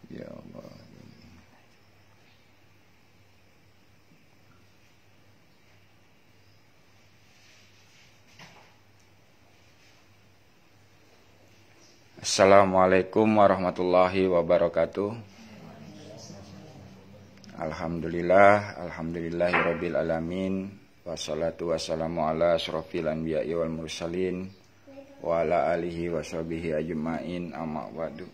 Ya Allah. Assalamualaikum warahmatullahi wabarakatuh. Alhamdulillahirabbil alamin. Wassalatu wassalamu ala asyrofil anbiya'i wal mursalin wa ala alihi washabihi ajma'in, amma ba'du.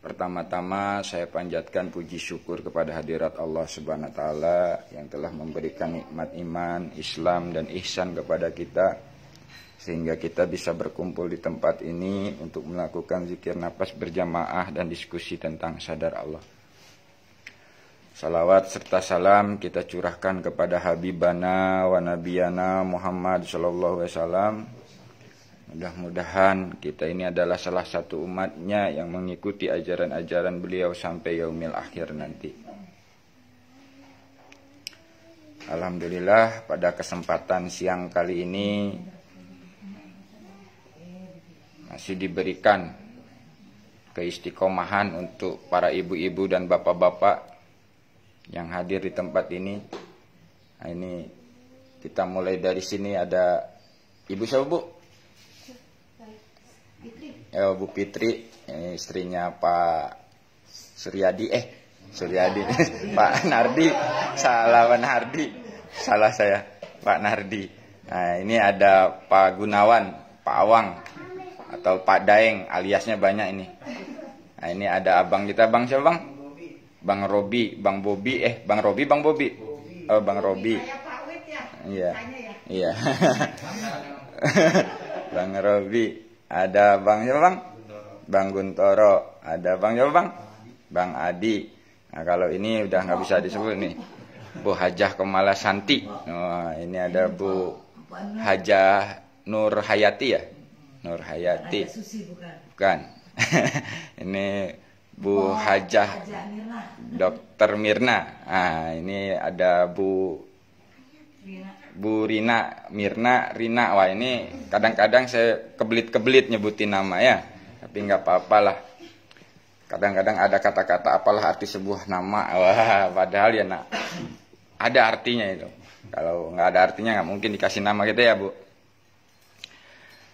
Pertama-tama saya panjatkan puji syukur kepada hadirat Allah Subhanahu wa taala yang telah memberikan nikmat iman, Islam dan ihsan kepada kita, sehingga kita bisa berkumpul di tempat ini untuk melakukan zikir nafas berjamaah dan diskusi tentang sadar Allah. Salawat serta salam kita curahkan kepada Habibana wa Nabiyana Muhammad sallallahu alaihi wasallam. Mudah-mudahan kita ini adalah salah satu umatnya yang mengikuti ajaran-ajaran beliau sampai yaumil akhir nanti. Alhamdulillah, pada kesempatan siang kali ini masih diberikan keistiqomahan untuk para ibu-ibu dan bapak-bapak yang hadir di tempat ini. Nah, ini kita mulai dari sini. Ada ibu siapa, Bu? Ya, Bu Fitri, istrinya Pak Suryadi. Pak Nardi. Salah saya, Pak Nardi. Nah, ini ada Pak Gunawan, Pak Awang, atau Pak Daeng, aliasnya banyak ini. Nah, ini ada abang kita, Bang siapa, Bang? Bang Robi, Bang Bobi, Bang Robi, Bang Bobi. Oh, Bang Robi. Iya. Iya. Bang Robi. Ada Bang siapa, Bang? Bang Guntoro. Ada Bang siapa, Bang? Bang Adi. Nah, kalau ini udah nggak bisa disebut nih. Bu Hajah Kemala Santi. Oh, ini ada Bu Hajah Nur Hayati ya? Nur Hayati. Bukan. Ini Bu Hajah Dokter Mirna. Nah, ini ada Bu Rina, Mirna, Rina. Wah, ini kadang-kadang saya kebelit-kebelit nyebutin nama ya. Tapi nggak apa-apa lah. Kadang-kadang ada kata-kata apalah arti sebuah nama. Wah, padahal ya ada artinya itu. Kalau nggak ada artinya nggak mungkin dikasih nama gitu ya, Bu.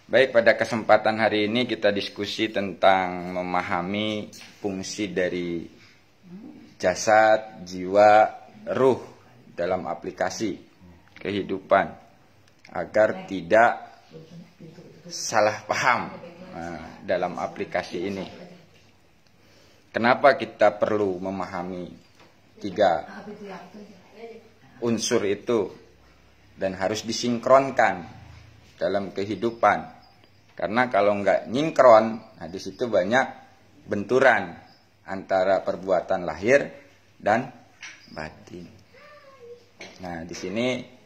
Baik, pada kesempatan hari ini kita diskusi tentang memahami fungsi dari jasad, jiwa, ruh dalam aplikasi kehidupan agar tidak salah paham dalam aplikasi ini. Kenapa kita perlu memahami 3 unsur itu dan harus disinkronkan dalam kehidupan? Karena kalau nggak nyinkron, nah di situ banyak benturan antara perbuatan lahir dan batin. Nah, di sini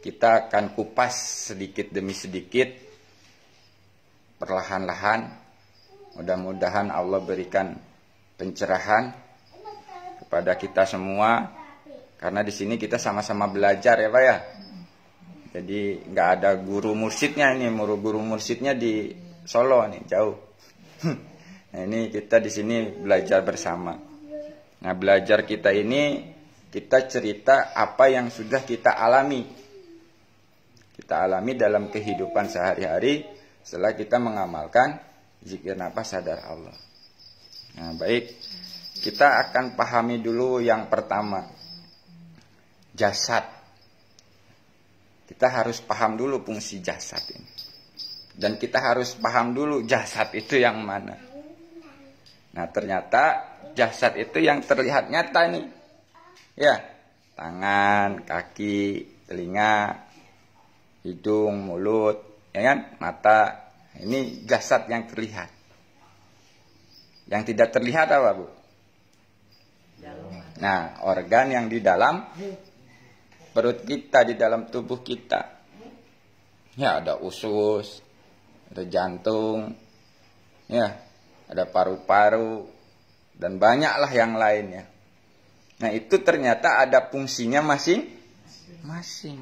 kita akan kupas sedikit demi sedikit, perlahan-lahan. Mudah-mudahan Allah berikan pencerahan kepada kita semua, karena di sini kita sama-sama belajar ya, Pak ya. Jadi nggak ada guru mursyidnya ini, guru mursyidnya di Solo nih, jauh. Nah, ini kita di sini belajar bersama. Nah, belajar kita ini kita cerita apa yang sudah kita alami. Kita alami dalam kehidupan sehari-hari setelah kita mengamalkan zikir nafas sadar Allah. Nah, baik. Kita akan pahami dulu yang pertama. Jasad. Kita harus paham dulu fungsi jasad ini. Dan kita harus paham dulu jasad itu yang mana. Nah, ternyata jasad itu yang terlihat nyata nih. Ya, tangan, kaki, telinga, hidung, mulut, ya kan? Mata. Ini jasad yang terlihat. Yang tidak terlihat apa, Bu? Nah, organ yang di dalam perut kita, di dalam tubuh kita. Ya, ada usus, ada jantung, ya, ada paru-paru, dan banyaklah yang lainnya. Nah, itu ternyata ada fungsinya masing-masing.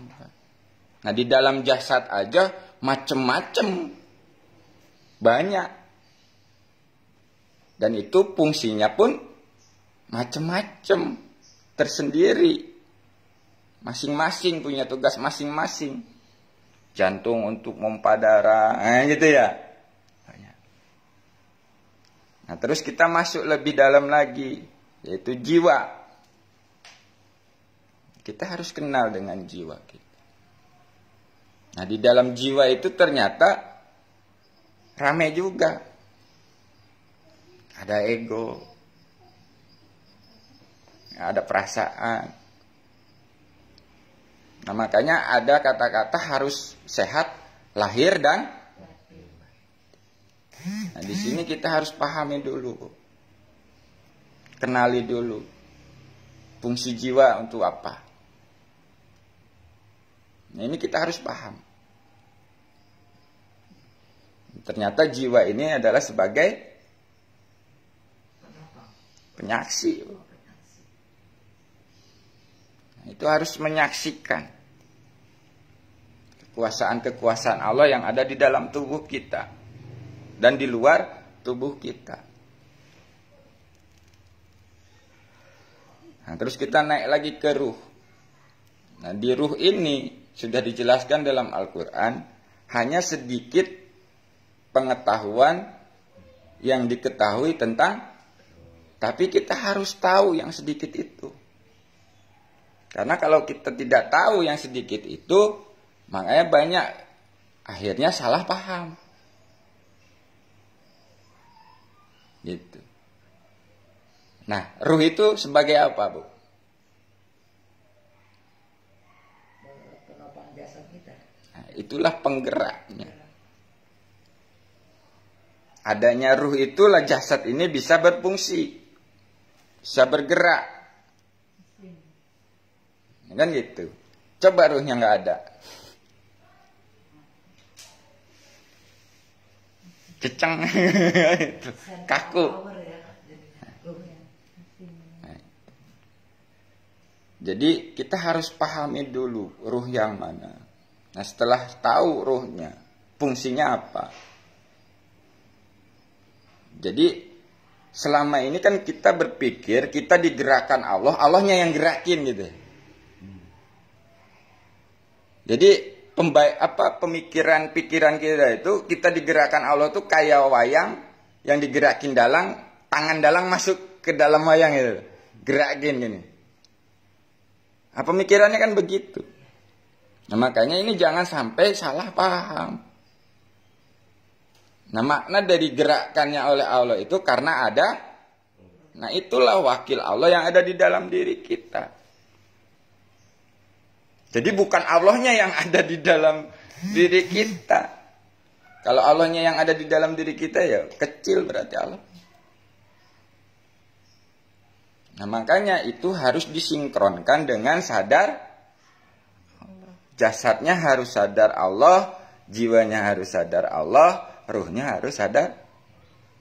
Nah, di dalam jasad aja macem-macem, banyak. Dan itu fungsinya pun macam-macam, tersendiri. Masing-masing punya tugas masing-masing. Jantung untuk pompa darah, gitu ya. Nah, terus kita masuk lebih dalam lagi, yaitu jiwa. Kita harus kenal dengan jiwa kita. Nah, di dalam jiwa itu ternyata rame juga. Ada ego, ada perasaan. Nah, makanya ada kata-kata harus sehat lahir dan. Nah, di sini kita harus pahami dulu, kenali dulu fungsi jiwa untuk apa. Nah, ini kita harus paham. Ternyata jiwa ini adalah sebagai penyaksi. Nah, itu harus menyaksikan kekuasaan-kekuasaan Allah yang ada di dalam tubuh kita dan di luar tubuh kita. Nah, terus kita naik lagi ke ruh. Nah, di ruh ini sudah dijelaskan dalam Al-Quran, hanya sedikit pengetahuan yang diketahui tentang, tapi kita harus tahu yang sedikit itu. Karena kalau kita tidak tahu yang sedikit itu, makanya banyak akhirnya salah paham. Gitu. Nah, ruh itu sebagai apa, Bu? Penopang jasad kita. Nah, itulah penggeraknya. Adanya ruh itulah jasad ini bisa berfungsi, bisa bergerak. Kan gitu. Coba ruhnya nggak ada, ceceng, kaku. Jadi kita harus pahami dulu ruh yang mana. Nah, setelah tahu ruhnya, fungsinya apa. Jadi selama ini kan kita berpikir kita digerakkan Allah, Allahnya yang gerakin gitu. Jadi pemikiran-pikiran kita itu kita digerakkan Allah tuh kayak wayang yang digerakin dalang, tangan dalang masuk ke dalam wayang itu, gerakin gini. Nah, pemikirannya kan begitu. Nah, makanya ini jangan sampai salah paham. Nah, makna dari gerakannya oleh Allah itu karena ada, nah itulah wakil Allah yang ada di dalam diri kita. Jadi bukan Allahnya yang ada di dalam diri kita. Kalau Allahnya yang ada di dalam diri kita ya kecil berarti Allah. Nah, makanya itu harus disinkronkan dengan sadar jasadnya harus sadar Allah, jiwanya harus sadar Allah, ruhnya harus sadar.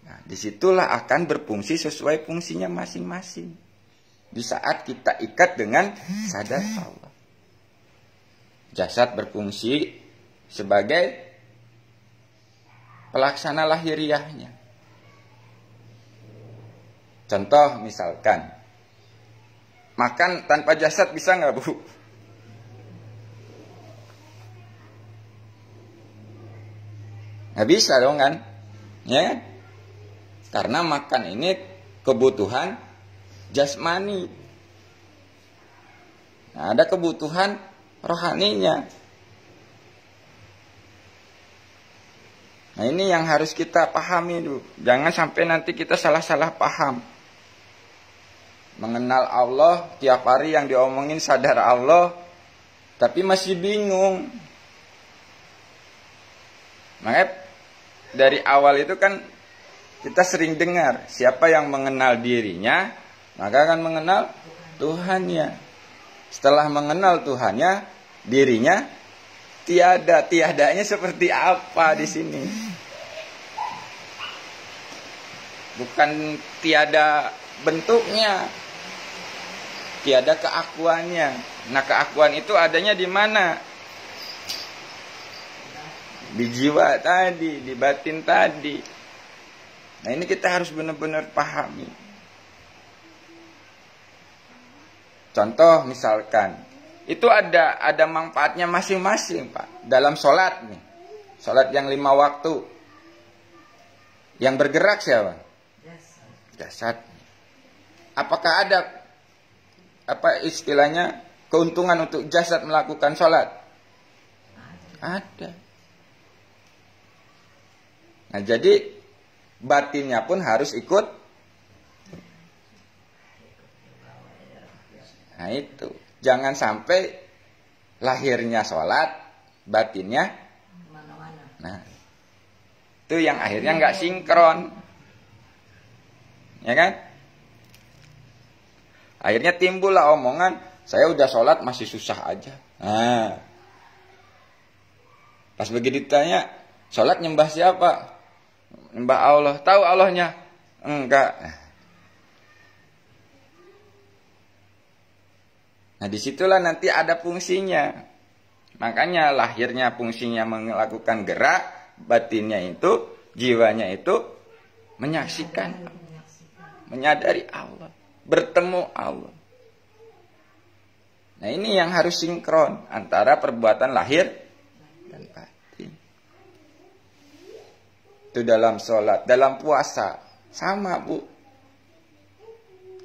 Nah, disitulah akan berfungsi sesuai fungsinya masing-masing. Di saat kita ikat dengan sadar Allah. Jasad berfungsi sebagai pelaksana lahiriahnya. Contoh misalkan, makan tanpa jasad bisa nggak, Bu? Nggak bisa dong kan? Ya? Karena makan ini kebutuhan jasmani. Nah, ada kebutuhan rohaninya. Nah, ini yang harus kita pahami dulu. Jangan sampai nanti kita salah-salah paham. Mengenal Allah, tiap hari yang diomongin sadar Allah, tapi masih bingung. Makanya dari awal itu kan kita sering dengar, siapa yang mengenal dirinya, maka akan mengenal Tuhannya. Setelah mengenal Tuhannya, dirinya tiadanya seperti apa di sini? Bukan tiada bentuknya, tiada keakuannya. Nah, keakuan itu adanya di mana? Di jiwa tadi, di batin tadi. Nah ini kita harus benar-benar pahami. Contoh misalkan, itu ada manfaatnya masing-masing Pak. Dalam sholat nih, sholat yang 5 waktu, yang bergerak siapa? Jasad. Apakah ada istilahnya keuntungan untuk jasad melakukan sholat? Ada. Nah jadi batinnya pun harus ikut. Nah itu, jangan sampai lahirnya sholat, batinnya mana-mana. Nah itu yang akhirnya nggak sinkron, ya kan? Akhirnya timbullah omongan, saya udah sholat masih susah aja. Nah, pas begitu ditanya, sholat nyembah siapa? Nyembah Allah. Tahu Allahnya? Enggak. Nah disitulah nanti ada fungsinya. Makanya lahirnya fungsinya melakukan gerak, batinnya itu, jiwanya itu menyaksikan, menyadari Allah, bertemu Allah. Nah ini yang harus sinkron antara perbuatan lahir dan batin. Itu dalam sholat, dalam puasa sama Bu.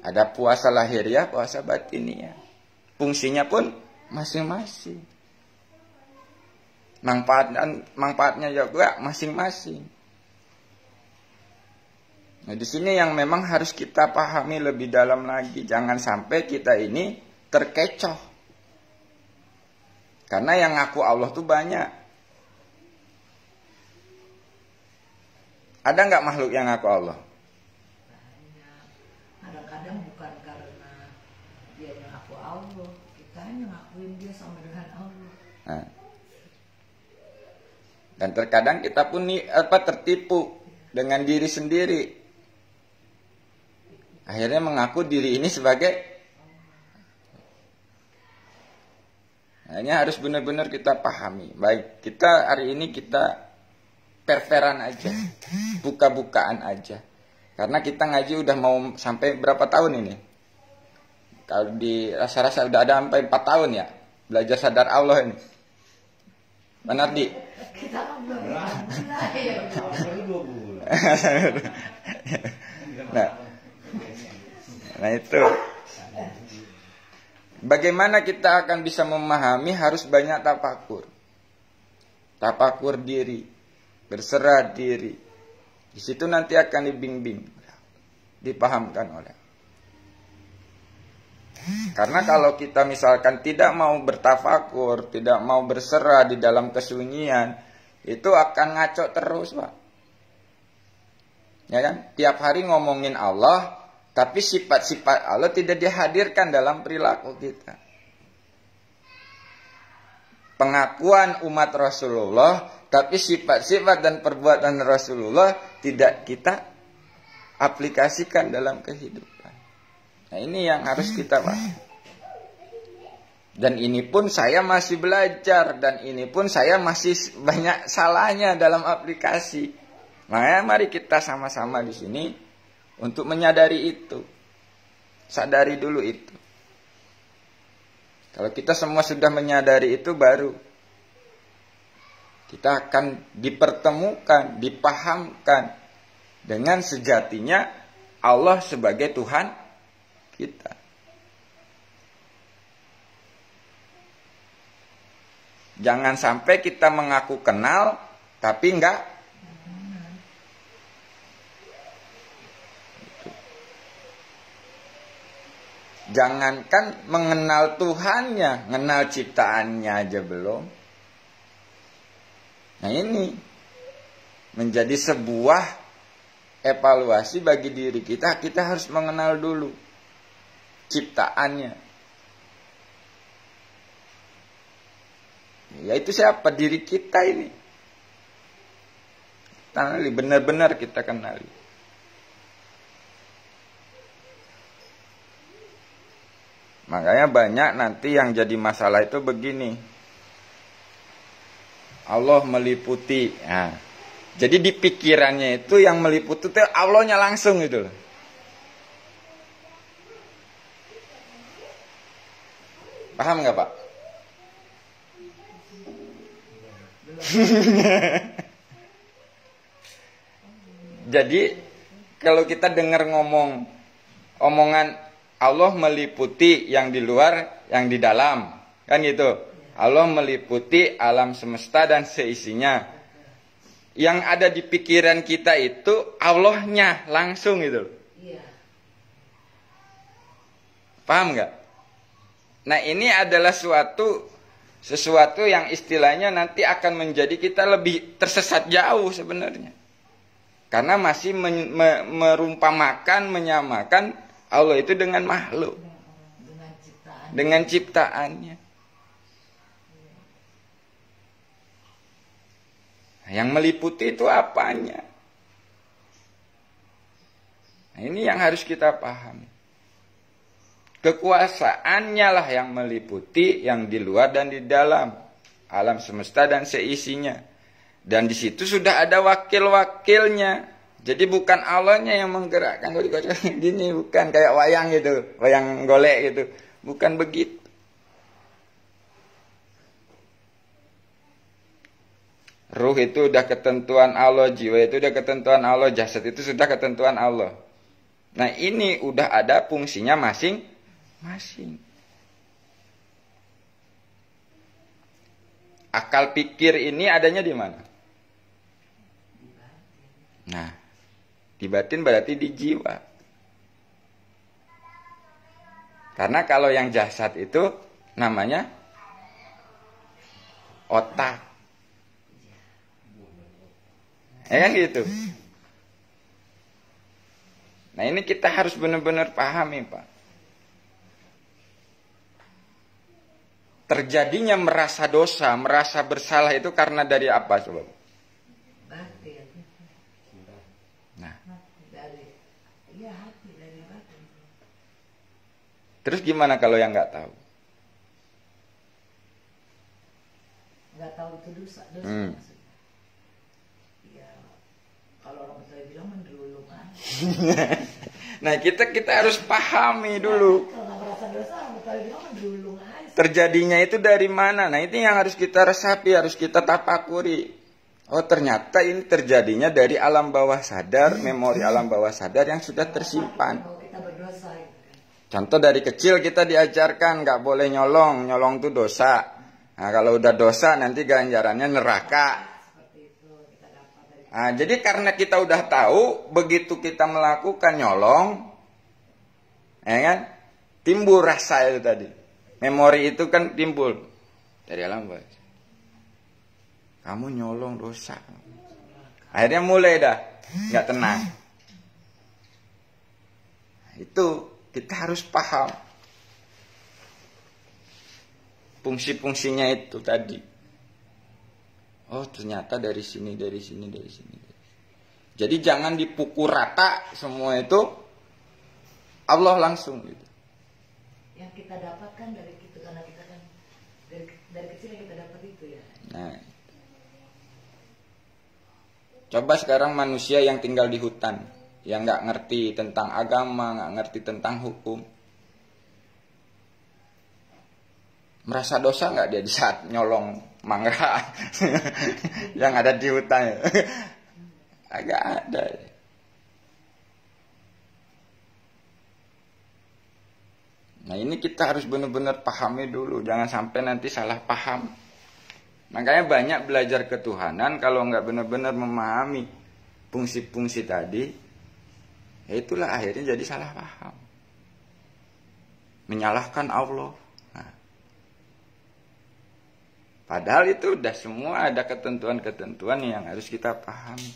Ada puasa lahiriah, puasa batiniah. Fungsinya pun masing-masing. Manfaatnya juga masing-masing. Nah, di sini yang memang harus kita pahami lebih dalam lagi. Jangan sampai kita ini terkecoh. Karena yang ngaku Allah tuh banyak. Ada nggak makhluk yang ngaku Allah? Kadang-kadang bukan karena dia ngaku Allah, kita hanya ngakuin dia sama dengan Allah. Nah. Dan terkadang kita pun tertipu dengan diri sendiri. Akhirnya mengaku diri ini sebagai. Nah, ini harus benar-benar kita pahami. Baik, kita hari ini kita perveran aja, buka-bukaan aja. Karena kita ngaji udah mau sampai berapa tahun ini? Kalau di rasa-rasa udah ada sampai 4 tahun ya, belajar sadar Allah ini. Benar Di? Kita kan belum mulai. Nah itu. Bagaimana kita akan bisa memahami, harus banyak tafakur. Tafakur diri, berserah diri. Di situ nanti akan dibimbing, dipahamkan oleh. Karena kalau kita misalkan tidak mau bertafakur, tidak mau berserah di dalam kesunyian, itu akan ngaco terus Pak. Ya kan? Tiap hari ngomongin Allah, tapi sifat-sifat Allah tidak dihadirkan dalam perilaku kita. Pengakuan umat Rasulullah, tapi sifat-sifat dan perbuatan Rasulullah tidak kita aplikasikan dalam kehidupan. Nah ini yang harus kita pahami. Dan ini pun saya masih belajar, dan ini pun saya masih banyak salahnya dalam aplikasi. Makanya mari kita sama-sama di sini untuk menyadari itu. Sadari dulu itu. Kalau kita semua sudah menyadari itu, baru kita akan dipertemukan, dipahamkan dengan sejatinya Allah sebagai Tuhan kita. Jangan sampai kita mengaku kenal tapi enggak. Jangankan mengenal Tuhannya, mengenal ciptaannya aja belum. Nah ini menjadi sebuah evaluasi bagi diri kita. Kita harus mengenal dulu ciptaannya. Yaitu siapa? Diri kita ini. Kenali, benar-benar kita kenali. Makanya banyak nanti yang jadi masalah itu begini. Allah meliputi. Nah, Jadi di pikirannya itu yang meliputi itu Allahnya langsung gitu loh. Paham nggak Pak? Jadi kalau kita dengar omongan Allah meliputi yang di luar, yang di dalam, kan gitu. Allah meliputi alam semesta dan seisinya. Yang ada di pikiran kita itu Allahnya langsung gitu. Iya. Paham nggak? Nah ini adalah sesuatu yang istilahnya nanti akan menjadi kita lebih tersesat jauh sebenarnya. Karena masih merumpamakan, menyamakan Allah itu dengan makhluk. Dengan ciptaannya. Yang meliputi itu apanya? Nah, ini yang harus kita pahami. Kekuasaannya lah yang meliputi yang di luar dan di dalam alam semesta dan seisinya. Dan di situ sudah ada wakil-wakilnya. Jadi bukan Allahnya yang menggerakkan gini, bukan kayak wayang gitu, wayang golek gitu. Bukan begitu. Ruh itu udah ketentuan Allah, jiwa itu udah ketentuan Allah, jasad itu sudah ketentuan Allah. Nah ini udah ada fungsinya masing-masing. Akal pikir ini adanya di mana? Nah, di batin berarti di jiwa. Karena kalau yang jasad itu namanya otak. Ya kan gitu. Nah ini kita harus benar-benar pahami Pak. Terjadinya merasa dosa, merasa bersalah itu karena dari apa coba? Batin. Nah. Iya hati dari batin. Terus gimana kalau yang nggak tahu? Nggak tahu itu dosa maksudnya. Kalau orang tua bilang menderulung aja. Nah kita harus pahami dulu. Kalau nggak merasa dosa, orang tua bilang menderulung aja. Terjadinya itu dari mana? Nah itu yang harus kita resapi, harus kita tapakuri. Oh ternyata ini terjadinya dari alam bawah sadar, memori alam bawah sadar yang sudah tersimpan. Kalau kita berdosa, gitu kan. Contoh dari kecil kita diajarkan nggak boleh nyolong itu dosa. Nah kalau udah dosa nanti ganjarannya neraka. Nah, jadi karena kita udah tahu, begitu kita melakukan nyolong, ya kan, timbul rasa itu tadi. Memori itu kan timbul dari alam bawah. Kamu nyolong dosa. Akhirnya mulai dah nggak tenang. Itu kita harus paham fungsi-fungsinya itu tadi. Oh ternyata dari sini. Jadi jangan dipukul rata semua itu Allah langsung gitu. Yang kita dapatkan dari kita karena kita kan dari kecil kita dapat itu ya. Nah, coba sekarang manusia yang tinggal di hutan, yang nggak ngerti tentang agama, nggak ngerti tentang hukum, merasa dosa nggak dia di saat nyolong mangga yang ada di hutan? Agak ada. Nah ini kita harus benar-benar pahami dulu, jangan sampai nanti salah paham. Makanya banyak belajar ketuhanan kalau nggak benar-benar memahami fungsi-fungsi tadi, ya itulah akhirnya jadi salah paham, menyalahkan Allah. Padahal itu udah semua ada ketentuan-ketentuan yang harus kita pahami.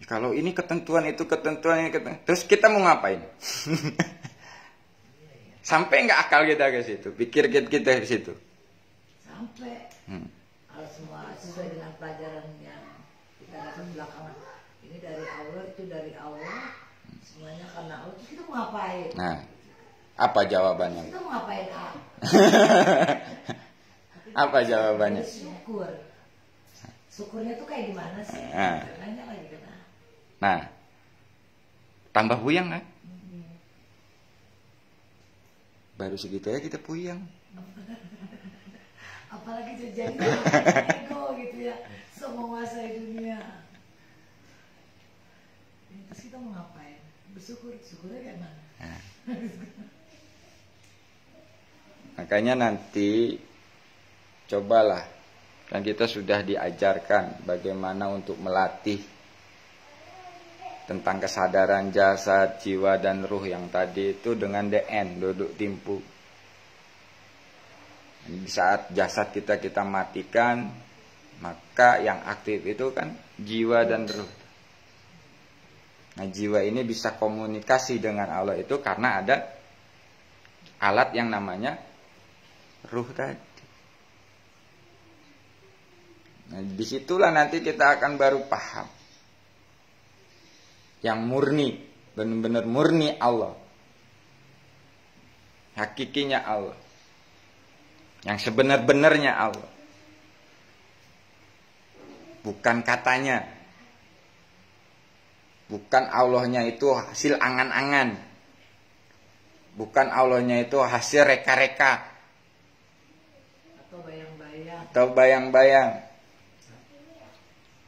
Kalau ini ketentuan, itu ketentuan, ini ketentuan. Terus kita mau ngapain? Sampai nggak akal kita ke situ, pikir kita ke situ. Sampai. Kalau semua sesuai dengan pelajaran yang kita dapat belakangan. Ini dari Allah, itu dari Allah. Semuanya karena Allah. Terus kita mau ngapain? Nah. Apa jawabannya? Kita mau ngapain? Tapi Apa jawabannya? Syukur. Syukurnya tuh kayak gimana sih? Nah. Nanya lagi kan. Nah, tambah puyeng kan? Baru segitu ya kita puyeng. Apalagi jadi ego gitu ya, so menguasai dunia. Terus kita mau ngapain? Bersyukur, syukurnya kayak mana? Nah. Makanya nanti cobalah, kan kita sudah diajarkan bagaimana untuk melatih tentang kesadaran jasad, jiwa dan ruh yang tadi itu dengan DN, duduk timpu. Di saat jasad kita matikan, maka yang aktif itu kan jiwa dan ruh. Nah, jiwa ini bisa komunikasi dengan Allah itu karena ada alat yang namanya ruh tadi. Nah, disitulah nanti kita akan baru paham yang murni, benar-benar murni Allah, hakikinya Allah, yang sebenar-benarnya Allah, bukan katanya, bukan Allahnya itu hasil angan-angan, bukan Allahnya itu hasil reka-reka atau bayang-bayang.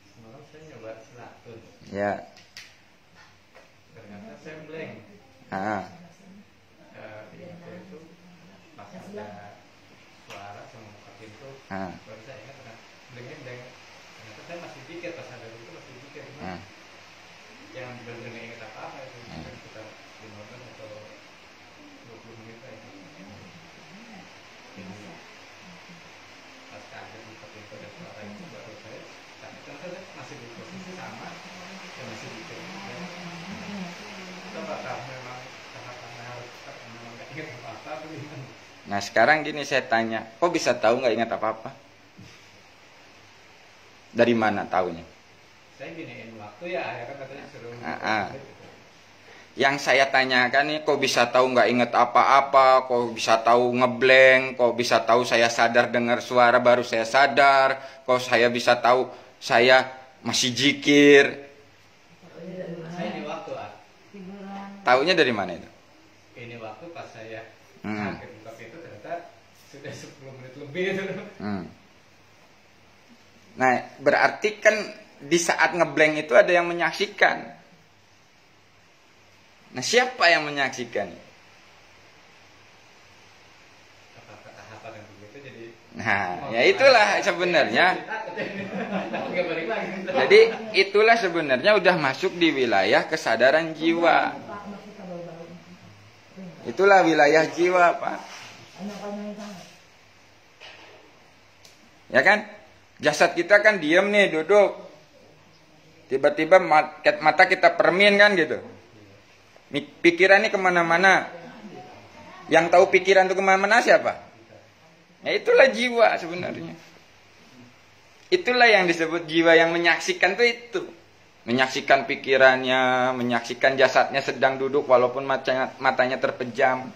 Semalam saya nyoba selatun. Ya. Ternyata saya blank. Itu pas ada suara sama buka pintu, baru saya ingat blank. Ternyata saya masih pikir pas ada itu masih pikir. Yang benar-benar nggak ingat apa-apa itu sekitar 15 atau 20 menit aja. Pas kaget buka pintu ada suara itu baru saya masih di posisi sama, ya masih pikir. Apakah memang tahapannya harus memang nggak ingat apa-apa atau gimana? Nah sekarang gini saya tanya, kok bisa tahu nggak ingat apa-apa? Dari mana taunya? Saya giniin waktu ya kan katanya suruh. Yang saya tanyakan nih, kok bisa tahu nggak ingat apa-apa? Kok bisa tahu ngeblank? Kok bisa tahu saya sadar dengar suara baru saya sadar? Kok saya bisa tahu saya masih zikir? Saya di waktu Taunya dari mana itu? Ini waktu pas saya kaget buka pintu ternyata sudah 10 menit lebih itu. Nah berarti kan di saat ngeblank itu ada yang menyaksikan. Nah siapa yang menyaksikan? Apakah tahapan yang begitu jadi? Nah ya itulah sebenarnya. Jadi itulah sebenarnya udah masuk di wilayah kesadaran jiwa. Itulah wilayah jiwa, Pak. Ya kan? Jasad kita kan diam nih, duduk. Tiba-tiba mata kita permin kan gitu. Pikiran ini kemana-mana. Yang tahu pikiran itu kemana-mana siapa? Ya itulah jiwa sebenarnya. Itulah yang disebut jiwa yang menyaksikan itu. Menyaksikan pikirannya, menyaksikan jasadnya sedang duduk walaupun matanya terpejam.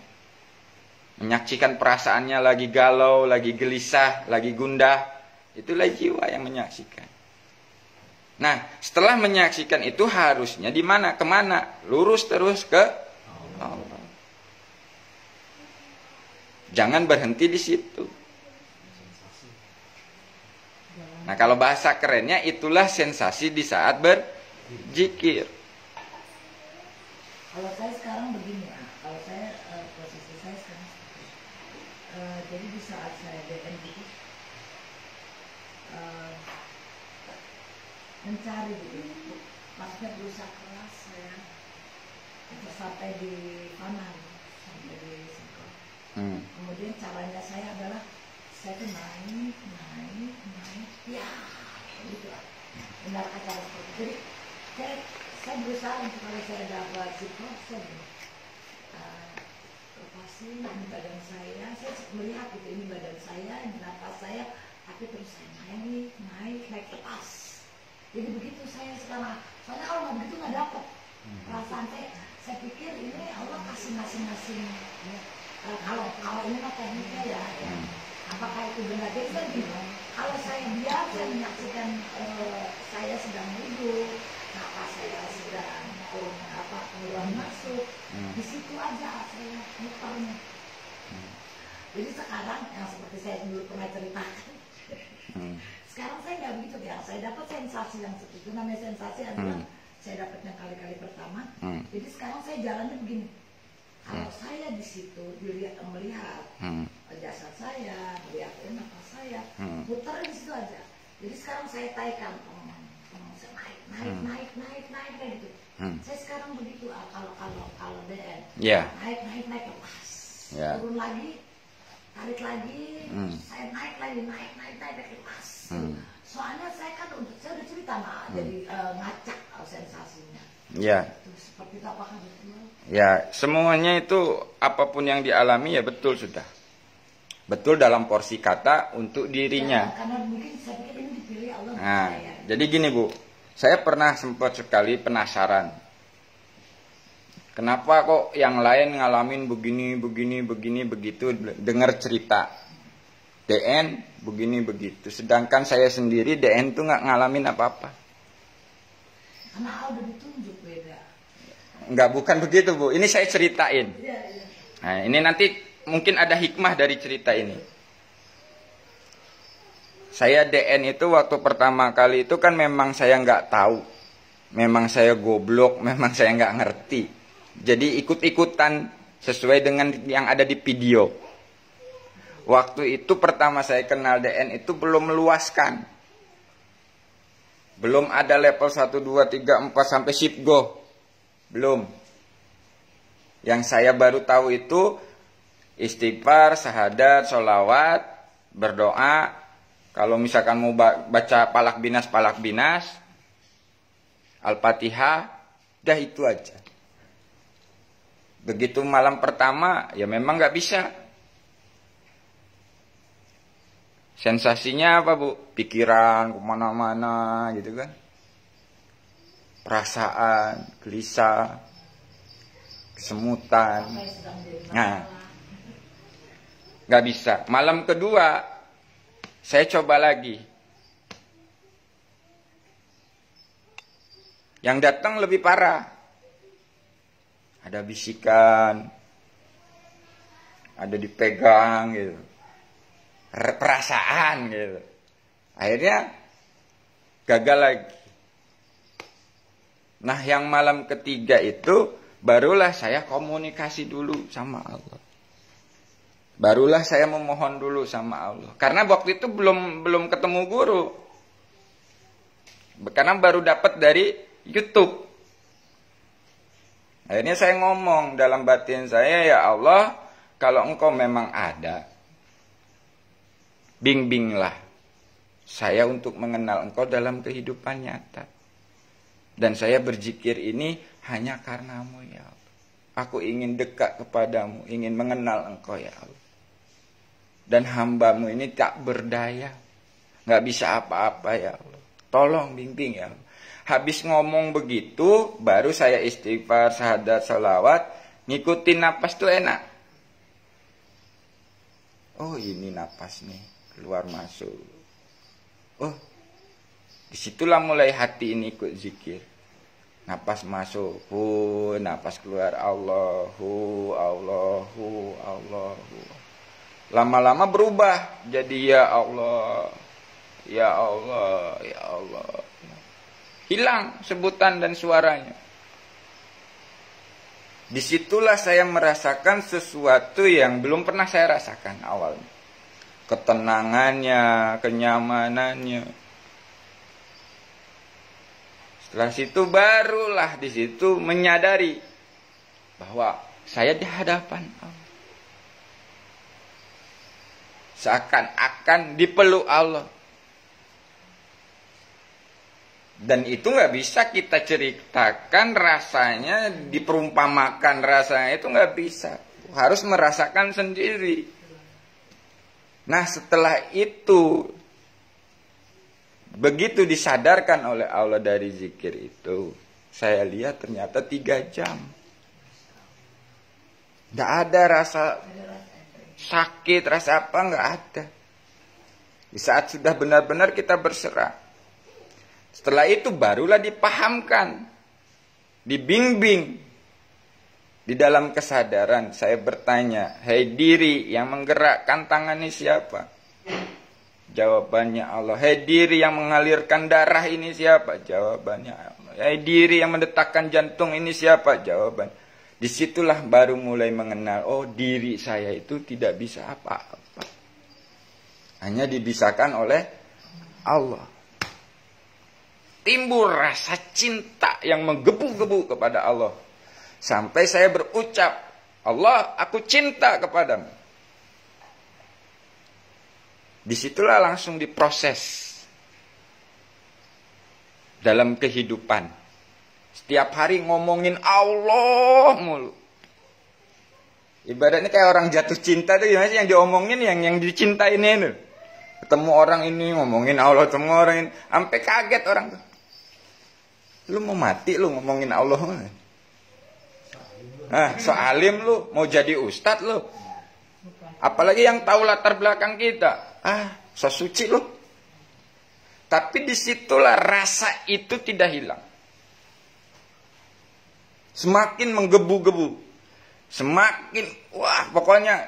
Menyaksikan perasaannya lagi galau, lagi gelisah, lagi gundah. Itulah jiwa yang menyaksikan. Nah, setelah menyaksikan itu harusnya di mana? Kemana? Lurus terus ke Allah. Jangan berhenti di situ. Nah, kalau bahasa kerennya itulah sensasi di saat berzikir. Kalau saya sekarang begini ya, kalau saya posisi saya sekarang jadi di saat saya DN gitu mencari gitu, maksudnya berusaha keras saya untuk sampai di mana, sampai di situ. Kemudian caranya saya adalah saya tuh naik, ya gitu lah. Benar acara seperti itu. Jadi saya berusaha untuk kalau saya dapat psikose, lepasin badan saya melihat gitu, ini badan saya, ini nafas saya, tapi terus saya naik lepas. Jadi begitu saya sekarang, soalnya kalau nggak begitu nggak dapat perasaan saya pikir ini Allah kasih masing-masing ya. Kalau ini mah tekniknya ya. apakah itu benar? Jadi kan gini, kalau saya biasa menyaksikan saya sedang duduk, napas saya sedang keluar masuk, di situ aja saya muternya. Jadi sekarang yang seperti saya dulu pernah ceritakan, sekarang saya nggak begitu ya. Saya dapat sensasi yang seperti itu, namanya sensasi adalah saya dapat yang kali-kali pertama. Jadi sekarang saya jalannya begini. Kalau saya di situ melihat jasad saya, melihat nafas saya, putar di situ aja. Jadi sekarang saya taikan, naik kayak gitu. Saya sekarang begitu. Kalau DN, naik lepas, turun lagi, tarik lagi, saya naik lagi, naik lepas. Soalnya saya kan saya udah cerita jadi ngacak sensasinya. Ya. Seperti itu, apakah betul? Ya, semuanya itu apapun yang dialami ya betul sudah. Betul dalam porsi kata untuk dirinya. Ya, karena mungkin saya pikir ini dipilih Allah. Nah, jadi gini Bu, saya pernah sempat sekali penasaran. Kenapa kok yang lain ngalamin begini, begitu, dengar cerita. DN begini, begitu. Sedangkan saya sendiri DN tuh nggak ngalamin apa-apa. Karena udah ditunjuk beda. Enggak, bukan begitu Bu. Ini saya ceritain. Iya. Nah, ini nanti mungkin ada hikmah dari cerita ini. Saya DN itu waktu pertama kali itu kan memang saya nggak tahu. Memang saya goblok, memang saya nggak ngerti. Jadi ikut-ikutan sesuai dengan yang ada di video. Waktu itu pertama saya kenal DN itu belum meluaskan. Belum ada level 1, 2, 3, 4 sampai sip go. Belum. Yang saya baru tahu itu istighfar, syahadat, sholawat, berdoa. Kalau misalkan mau baca palak binas, Al-Fatihah, dah itu aja. Begitu malam pertama, ya memang nggak bisa. Sensasinya apa Bu? Pikiran kemana-mana gitu kan. Perasaan, gelisah, kesemutan. Nah, nggak bisa. Malam kedua, saya coba lagi. Yang datang lebih parah. Ada bisikan, ada dipegang gitu. Perasaan gitu. Akhirnya gagal lagi. Nah, yang malam ketiga itu barulah saya komunikasi dulu sama Allah. Barulah saya memohon dulu sama Allah. Karena waktu itu belum ketemu guru. Karena baru dapat dari YouTube. Akhirnya saya ngomong dalam batin saya, ya Allah, kalau Engkau memang ada, bimbinglah saya untuk mengenal Engkau dalam kehidupan nyata. Dan saya berzikir ini hanya karenamu ya Allah. Aku ingin dekat kepadamu, ingin mengenal Engkau ya Allah. Dan hambamu ini tak berdaya, gak bisa apa-apa ya Allah. Tolong bimbing ya Allah. Habis ngomong begitu, baru saya istighfar, syahadat, salawat, ngikutin napas tuh enak. Oh ini napas nih, keluar masuk. Oh, disitulah mulai hati ini ikut zikir. Napas masuk, napas keluar, Allahu, Allahu, Allahu. Lama-lama berubah, jadi ya Allah, ya Allah, ya Allah. Hilang sebutan dan suaranya. Disitulah saya merasakan sesuatu yang belum pernah saya rasakan awalnya. Ketenangannya, kenyamanannya. Setelah situ barulah di situ menyadari bahwa saya di hadapan Allah. Seakan-akan dipeluk Allah. Dan itu nggak bisa kita ceritakan rasanya, diperumpamakan rasanya, itu nggak bisa. Harus merasakan sendiri. Nah setelah itu, begitu disadarkan oleh Allah dari zikir itu, saya lihat ternyata 3 jam. Nggak ada rasa sakit, rasa apa, nggak ada. Di saat sudah benar-benar kita berserah. Setelah itu barulah dipahamkan, dibimbing. Di dalam kesadaran saya bertanya, "Hai diri yang menggerakkan tangan ini siapa?" Jawabannya Allah. "Hai diri yang mengalirkan darah ini siapa?" Jawabannya Allah. "Hai diri yang mendetakkan jantung ini siapa?" Jawabannya. Disitulah baru mulai mengenal, oh diri saya itu tidak bisa apa-apa. Hanya dibisakan oleh Allah. Timbul rasa cinta yang menggebu-gebu kepada Allah. Sampai saya berucap, "Allah, aku cinta kepadamu." Disitulah langsung diproses dalam kehidupan. Setiap hari ngomongin Allah mulu. Ibaratnya kayak orang jatuh cinta tuh gimana sih, yang diomongin yang dicintain itu. Ketemu orang ini ngomongin Allah, ketemu orang ini sampai kaget orang tuh. Lu mau mati lu ngomongin Allah. So alim lu, mau jadi ustadz lu. Apalagi yang tahu latar belakang kita. So suci lu. Tapi disitulah rasa itu tidak hilang. Semakin menggebu-gebu. Semakin, pokoknya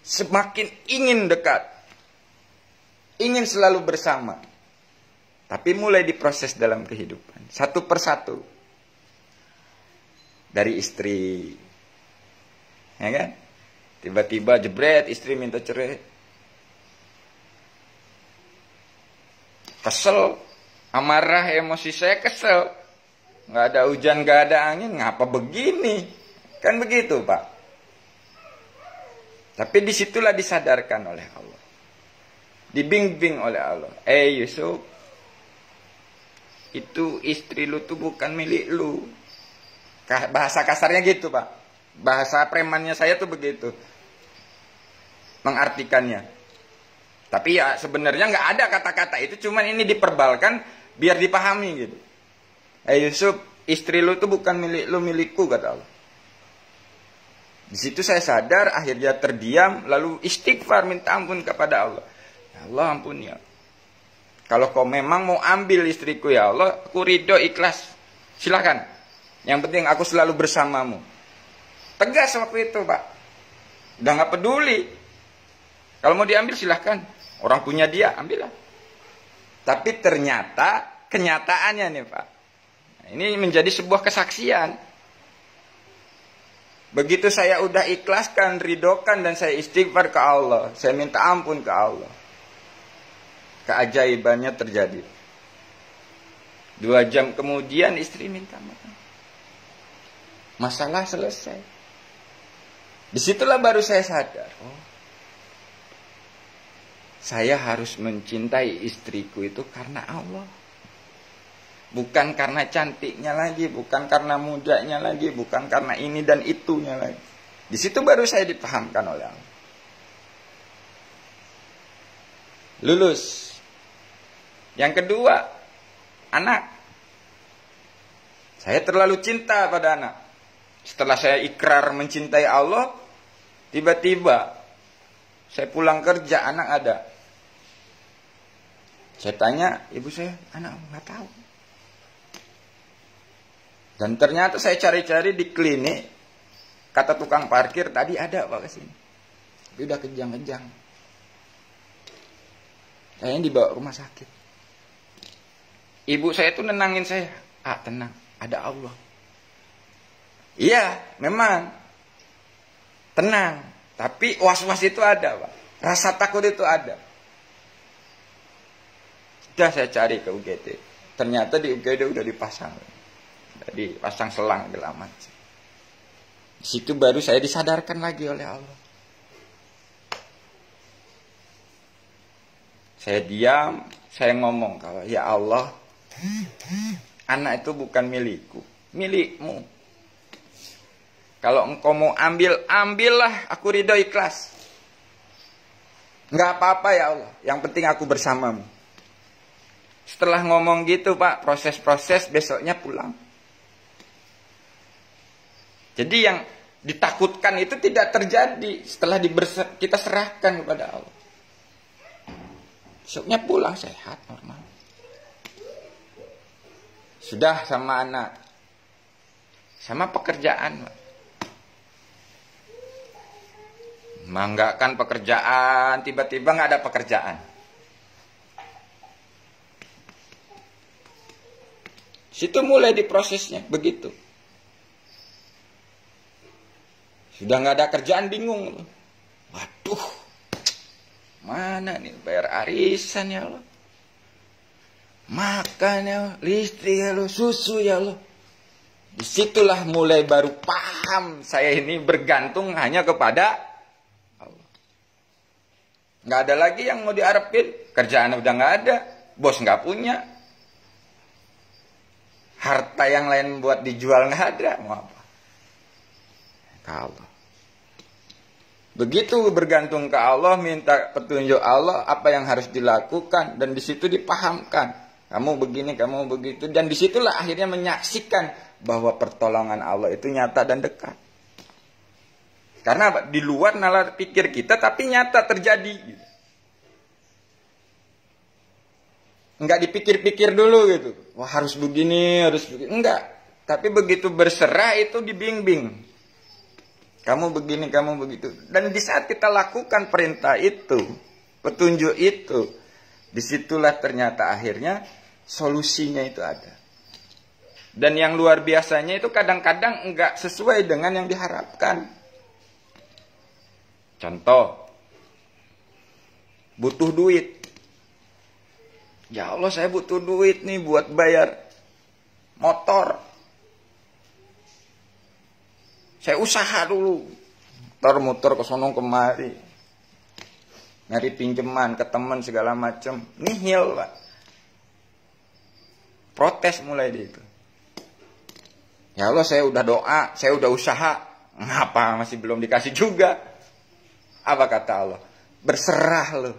semakin ingin dekat. Ingin selalu bersama. Tapi mulai diproses dalam kehidupan. Satu persatu. Dari istri. Ya kan? Tiba-tiba jebret istri minta cerai. Kesel. Amarah, emosi saya kesel. Nggak ada hujan, nggak ada angin. Ngapa begini? Kan begitu Pak. Tapi disitulah disadarkan oleh Allah. Dibimbing oleh Allah. Yusuf, itu istri lu tuh bukan milik lu. Bahasa kasarnya gitu Pak. Bahasa premannya saya tuh begitu mengartikannya. Tapi ya sebenarnya nggak ada kata-kata itu. Cuman ini diperbalkan biar dipahami gitu. Yusuf, istri lu tuh bukan milik lu, milikku, kata Allah. Di situ saya sadar, akhirnya terdiam, lalu istighfar minta ampun kepada Allah. Ya Allah, ampuni ya. Kalau kau memang mau ambil istriku ya Allah, aku ridho, ikhlas. Silakan. Yang penting aku selalu bersamamu. Tegas waktu itu Pak. Udah gak peduli. Kalau mau diambil silahkan. Orang punya dia, ambillah. Tapi ternyata kenyataannya nih Pak. Ini menjadi sebuah kesaksian. Begitu saya udah ikhlaskan, ridhokan, dan saya istighfar ke Allah. Saya minta ampun ke Allah. Keajaibannya terjadi. 2 jam kemudian istri minta maaf. Masalah selesai. Disitulah baru saya sadar. Saya harus mencintai istriku itu karena Allah. Bukan karena cantiknya lagi, bukan karena mudanya lagi, bukan karena ini dan itunya lagi. Di situ baru saya dipahamkan oleh Allah. Lulus. Yang kedua, anak. Saya terlalu cinta pada anak. Setelah saya ikrar mencintai Allah, tiba-tiba saya pulang kerja, anak ada. Saya tanya, ibu saya, anak nggak tahu. Dan ternyata saya cari-cari di klinik, kata tukang parkir tadi ada Pak kesini. Tapi udah kejang-kejang. Kayaknya dibawa ke rumah sakit. Ibu saya tuh nenangin saya. Tenang, ada Allah. Iya, memang. Tenang. Tapi was-was itu ada Pak. Rasa takut itu ada. Sudah saya cari ke UGD. Ternyata di UGD udah dipasang. Jadi pasang selang gelamat. Di situ baru saya disadarkan lagi oleh Allah. Saya diam, saya ngomong kalau ya Allah, anak itu bukan milikku, milikmu. Kalau engkau mau ambil, ambillah, aku ridho ikhlas. Enggak apa-apa ya Allah, yang penting aku bersamamu. Setelah ngomong gitu Pak, proses-proses besoknya pulang. Jadi yang ditakutkan itu tidak terjadi setelah kita serahkan kepada Allah. Besoknya pulang sehat, normal. Sudah sama anak, sama pekerjaan. Manggakan pekerjaan, tiba-tiba nggak ada pekerjaan. Situ mulai diprosesnya, begitu. Sudah nggak ada kerjaan, bingung. Waduh, mana nih bayar arisan ya Allah, makan ya Allah, listrik ya Allah, susu ya Allah. Disitulah mulai baru paham saya ini bergantung hanya kepada Allah. Nggak ada lagi yang mau diharapin, kerjaan udah nggak ada, bos nggak punya, harta yang lain buat dijual nggak ada, mau apa? Ke Allah. Begitu bergantung ke Allah, minta petunjuk Allah apa yang harus dilakukan, dan di situ dipahamkan kamu begini, kamu begitu, dan disitulah akhirnya menyaksikan bahwa pertolongan Allah itu nyata dan dekat. Karena di luar nalar pikir kita, tapi nyata terjadi. Enggak dipikir-pikir dulu gitu. Wah harus begini, harus begini. Enggak. Tapi begitu berserah itu dibimbing. Kamu begini, kamu begitu. Dan di saat kita lakukan perintah itu, petunjuk itu, disitulah ternyata akhirnya solusinya itu ada. Dan yang luar biasanya itu kadang-kadang enggak sesuai dengan yang diharapkan. Contoh, butuh duit. Ya Allah, saya butuh duit nih buat bayar motor. Saya usaha dulu, muter-muter ke sono kemari, nyari pinjaman ke teman segala macam, nihil Pak. Protes mulai di itu. Ya Allah, saya udah doa, saya udah usaha, ngapa masih belum dikasih juga? Apa kata Allah? Berserah loh.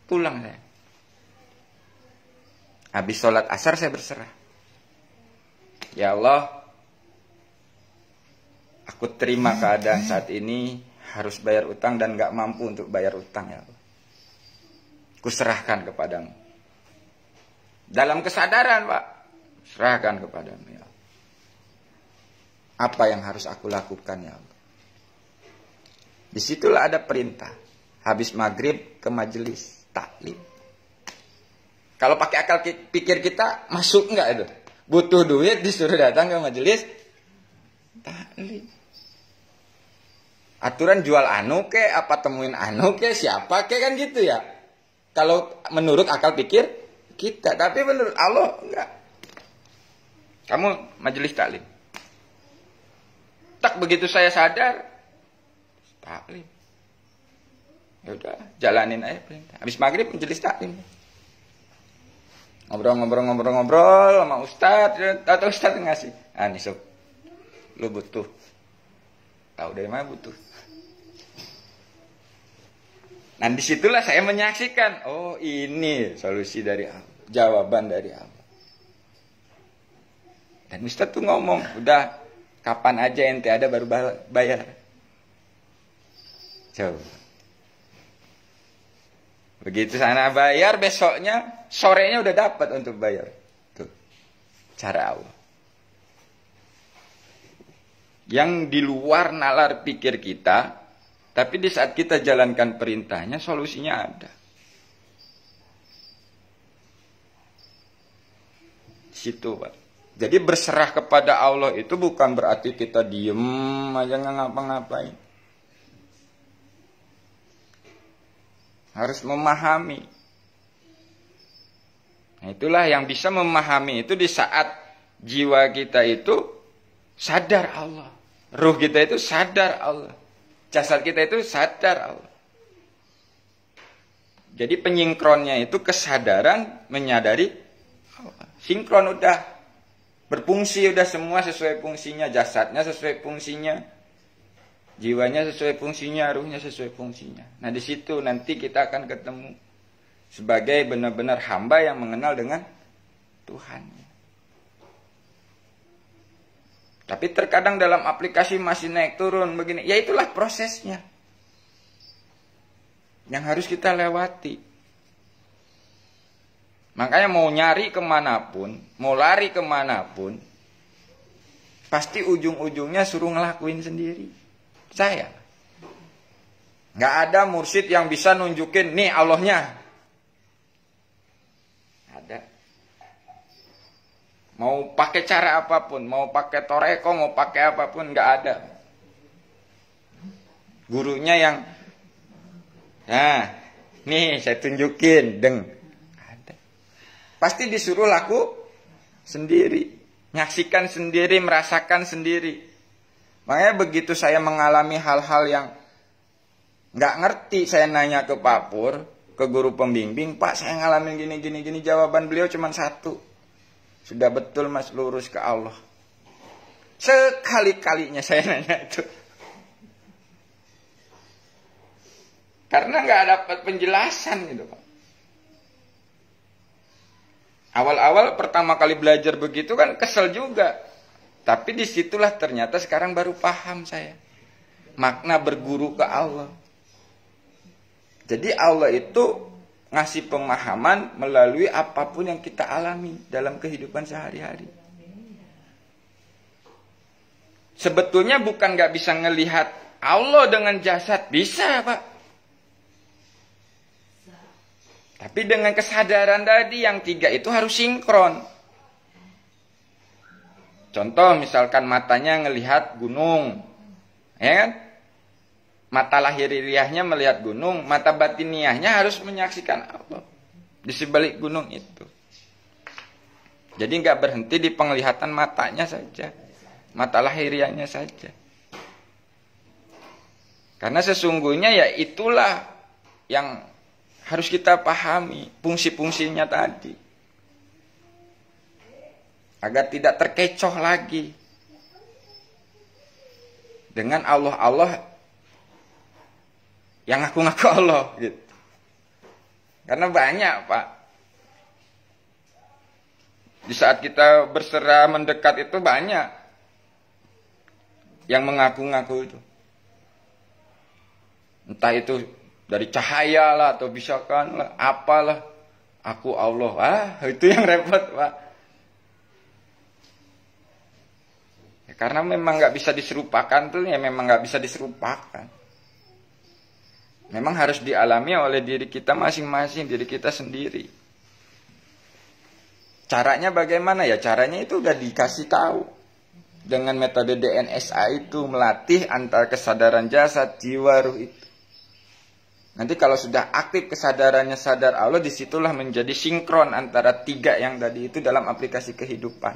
Pulang saya. Habis sholat asar saya berserah. Ya Allah, aku terima keadaan saat ini, harus bayar utang dan gak mampu untuk bayar utang ya Allah. Kuserahkan kepadamu. Dalam kesadaran Pak, serahkan kepadamu ya Allah. Apa yang harus aku lakukan ya Allah? Disitulah ada perintah. Habis maghrib ke majelis taklim. Kalau pakai akal pikir kita, masuk enggak itu? Butuh duit disuruh datang ke majelis taklim. Aturan jual anu ke, apa temuin anu ke, siapa ke, kan gitu ya. Kalau menurut akal pikir kita, tapi menurut Allah enggak. Kamu majelis taklim. Tak begitu saya sadar, taklim. Ya udah, jalanin aja perintah. Habis maghrib majelis taklim. Ngobrol sama ustadz, tahu ustadz ngasih. Ah nih sob, lu butuh. Tahu dari mana butuh? Nah disitulah saya menyaksikan, oh ini solusi dari Allah, jawaban dari Allah. Dan ustadz tuh ngomong, udah kapan aja ente ada baru bayar. Coba. Begitu sana bayar, besoknya sorenya udah dapat untuk bayar. Tuh, cara Allah. Yang di luar nalar pikir kita, tapi di saat kita jalankan perintahnya, solusinya ada. Situ Pak. Jadi berserah kepada Allah itu bukan berarti kita diem aja nggak ngapa-ngapain. Harus memahami. Nah, itulah yang bisa memahami itu di saat jiwa kita itu sadar Allah. Ruh kita itu sadar Allah. Jasad kita itu sadar Allah. Jadi penyinkronnya itu kesadaran menyadari Allah. Sinkron udah berfungsi, udah semua sesuai fungsinya. Jasadnya sesuai fungsinya. Jiwanya sesuai fungsinya, ruhnya sesuai fungsinya. Nah di situ nanti kita akan ketemu sebagai benar-benar hamba yang mengenal dengan Tuhan. Tapi terkadang dalam aplikasi masih naik turun begini. Ya itulah prosesnya yang harus kita lewati. Makanya mau nyari kemanapun, mau lari kemanapun, pasti ujung-ujungnya suruh ngelakuin sendiri. Saya nggak ada mursyid yang bisa nunjukin nih Allahnya. Ada. Mau pakai cara apapun, mau pakai toreko, mau pakai apapun, nggak ada. Gurunya yang, nah, nih saya tunjukin, ada. Pasti disuruh laku sendiri. Nyaksikan sendiri, merasakan sendiri. Makanya begitu saya mengalami hal-hal yang nggak ngerti, saya nanya ke Pak Pur, ke guru pembimbing, Pak saya ngalamin gini, jawaban beliau cuma satu. Sudah betul mas, lurus ke Allah. Sekali-kalinya saya nanya itu. Karena nggak dapat penjelasan gitu Pak. Awal-awal pertama kali belajar begitu kan kesel juga. Tapi disitulah ternyata sekarang baru paham saya. Makna berguru ke Allah. Jadi Allah itu ngasih pemahaman melalui apapun yang kita alami dalam kehidupan sehari-hari. Sebetulnya bukan gak bisa ngelihat Allah dengan jasad. Bisa Pak. Tapi dengan kesadaran tadi yang tiga itu harus sinkron. Contoh misalkan matanya ngelihat gunung, ya kan? Mata lahiriahnya melihat gunung, mata batiniahnya harus menyaksikan Allah di sebalik gunung itu. Jadi nggak berhenti di penglihatan matanya saja, mata lahiriahnya saja. Karena sesungguhnya ya itulah yang harus kita pahami, fungsi-fungsinya tadi. Agar tidak terkecoh lagi dengan Allah-Allah yang ngaku-ngaku Allah gitu. Karena banyak Pak. Di saat kita berserah mendekat itu banyak yang mengaku-ngaku itu. Entah itu dari cahaya lah atau bisakan lah, apalah, aku Allah. Itu yang repot Pak. Ya, karena memang nggak bisa diserupakan tuh, ya memang nggak bisa diserupakan. Memang harus dialami oleh diri kita masing-masing, diri kita sendiri. Caranya bagaimana ya? Caranya itu udah dikasih tahu. Dengan metode DNSA itu melatih antara kesadaran jasad, jiwa, ruh itu. Nanti kalau sudah aktif kesadarannya sadar Allah, disitulah menjadi sinkron antara tiga yang tadi itu dalam aplikasi kehidupan.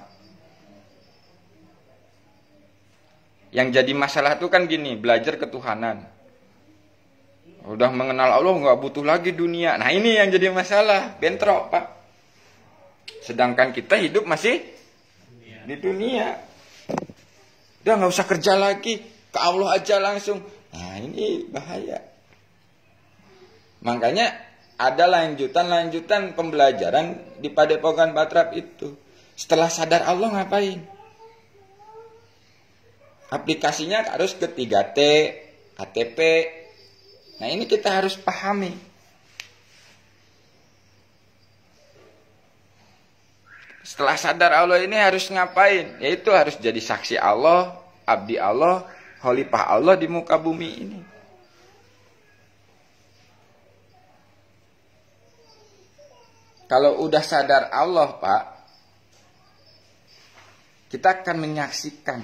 Yang jadi masalah itu kan gini, belajar ketuhanan. Udah mengenal Allah, nggak butuh lagi dunia. Nah ini yang jadi masalah, bentrok Pak. Sedangkan kita hidup masih di dunia. Udah nggak usah kerja lagi, ke Allah aja langsung. Nah ini bahaya. Makanya ada lanjutan pembelajaran di Padepokan Batrap itu. Setelah sadar Allah ngapain? Aplikasinya harus ke 3T, KTP. Nah ini kita harus pahami. Setelah sadar Allah ini harus ngapain? Yaitu harus jadi saksi Allah, abdi Allah, khalifah Allah di muka bumi ini. Kalau udah sadar Allah Pak, kita akan menyaksikan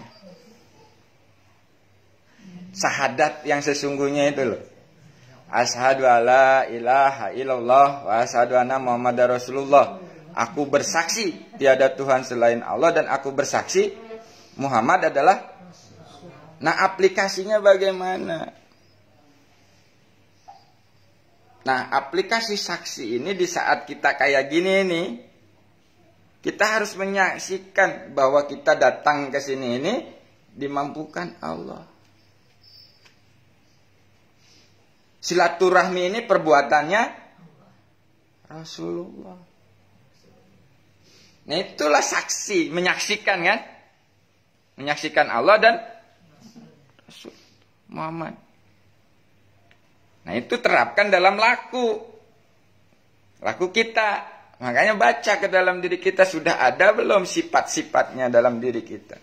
syahadat yang sesungguhnya itu loh. Asyhadu alla ilaha illallah wa asyhadu anna Muhammadar Rasulullah. Aku bersaksi tiada Tuhan selain Allah dan aku bersaksi Muhammad adalah. Nah aplikasinya bagaimana? Nah aplikasi saksi ini di saat kita kayak gini nih, kita harus menyaksikan bahwa kita datang ke sini ini dimampukan Allah. Silaturahmi ini perbuatannya Rasulullah. Nah itulah saksi, menyaksikan kan. menyaksikan Allah dan Rasul Muhammad. Nah itu terapkan dalam laku kita. Makanya baca ke dalam diri kita, sudah ada belum sifat-sifatnya dalam diri kita.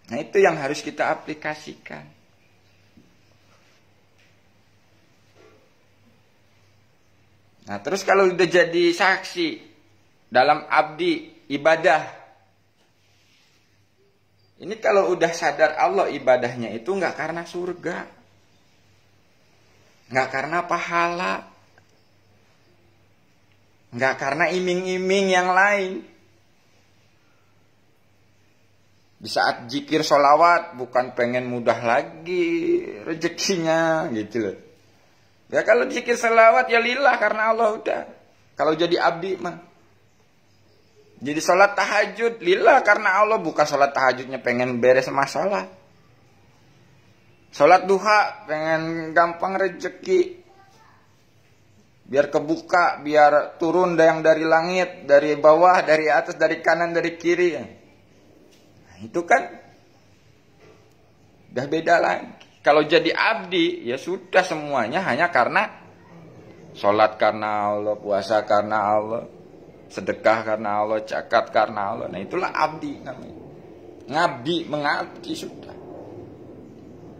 Nah itu yang harus kita aplikasikan. Nah terus kalau udah jadi saksi dalam abdi ibadah, ini kalau udah sadar Allah ibadahnya itu nggak karena surga, nggak karena pahala, nggak karena iming-iming yang lain. Di saat zikir sholawat bukan pengen mudah lagi rezekinya gitu loh. Ya kalau zikir sholawat ya lillah karena Allah udah. Kalau jadi abdi mah. Jadi sholat tahajud lillah karena Allah, bukan sholat tahajudnya pengen beres masalah. Sholat duha pengen gampang rezeki, biar kebuka, biar turun yang dari langit, dari bawah, dari atas, dari kanan, dari kiri. Nah, itu kan udah beda lagi. Kalau jadi abdi ya sudah semuanya hanya karena sholat karena Allah, puasa karena Allah, sedekah karena Allah, zakat karena Allah. Nah itulah abdi namanya. Ngabdi, mengabdi sudah.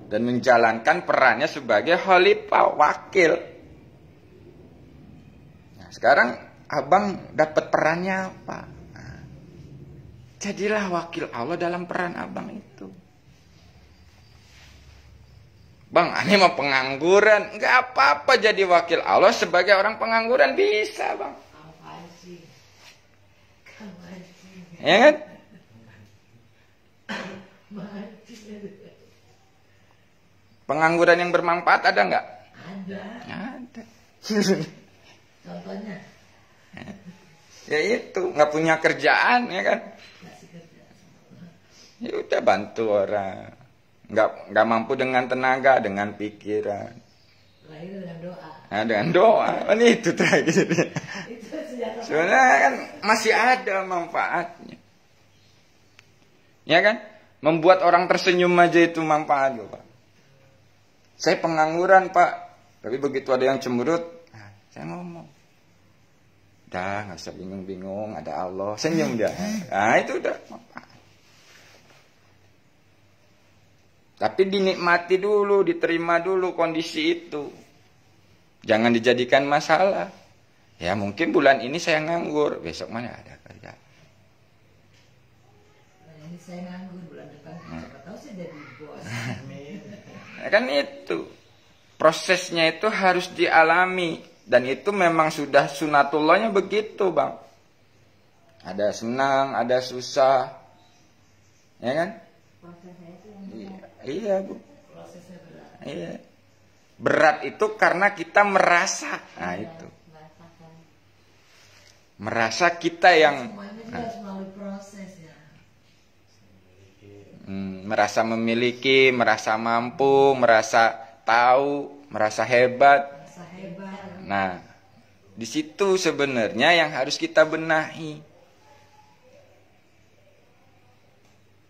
Dan menjalankan perannya sebagai khalifah, wakil. Nah sekarang abang dapat perannya apa? Nah, jadilah wakil Allah dalam peran abang itu. Bang, ini mah pengangguran. Enggak apa-apa jadi wakil Allah sebagai orang pengangguran, bisa bang. Ya kan? Pengangguran yang bermanfaat ada nggak? Ada. Ada. Contohnya? Ya itu, nggak punya kerjaan, ya kan? Ya udah bantu orang. Nggak mampu dengan tenaga, dengan pikiran. Lahir dengan doa. Nah, dengan doa. Oh, ini itu terakhir. Sebenarnya kan masih ada manfaatnya. Ya kan? Membuat orang tersenyum aja itu manfaat loh, Pak. Saya pengangguran, Pak. Tapi begitu ada yang cemberut, nah, saya ngomong. Udah, nggak usah bingung-bingung, ada Allah. Senyum dia. Nah, itu udah manfaat. Tapi dinikmati dulu, diterima dulu kondisi itu. Jangan dijadikan masalah. Ya mungkin bulan ini saya nganggur, besok mana ada kerja. Ini saya nganggur, bulan depan siapa tahu saya jadi bos. Ya kan itu. Prosesnya itu harus dialami. Dan itu memang sudah sunatullahnya begitu, Bang. Ada senang, ada susah. Ya kan? Prosesnya itu Iya, Bu. prosesnya berat. Iya. Berat itu karena kita merasa. Nah, itu. Merasa kita yang Semuanya juga harus melalui proses ya. Merasa memiliki, merasa mampu, merasa tahu, merasa hebat. Rasa hebat. Nah, di situ sebenarnya yang harus kita benahi.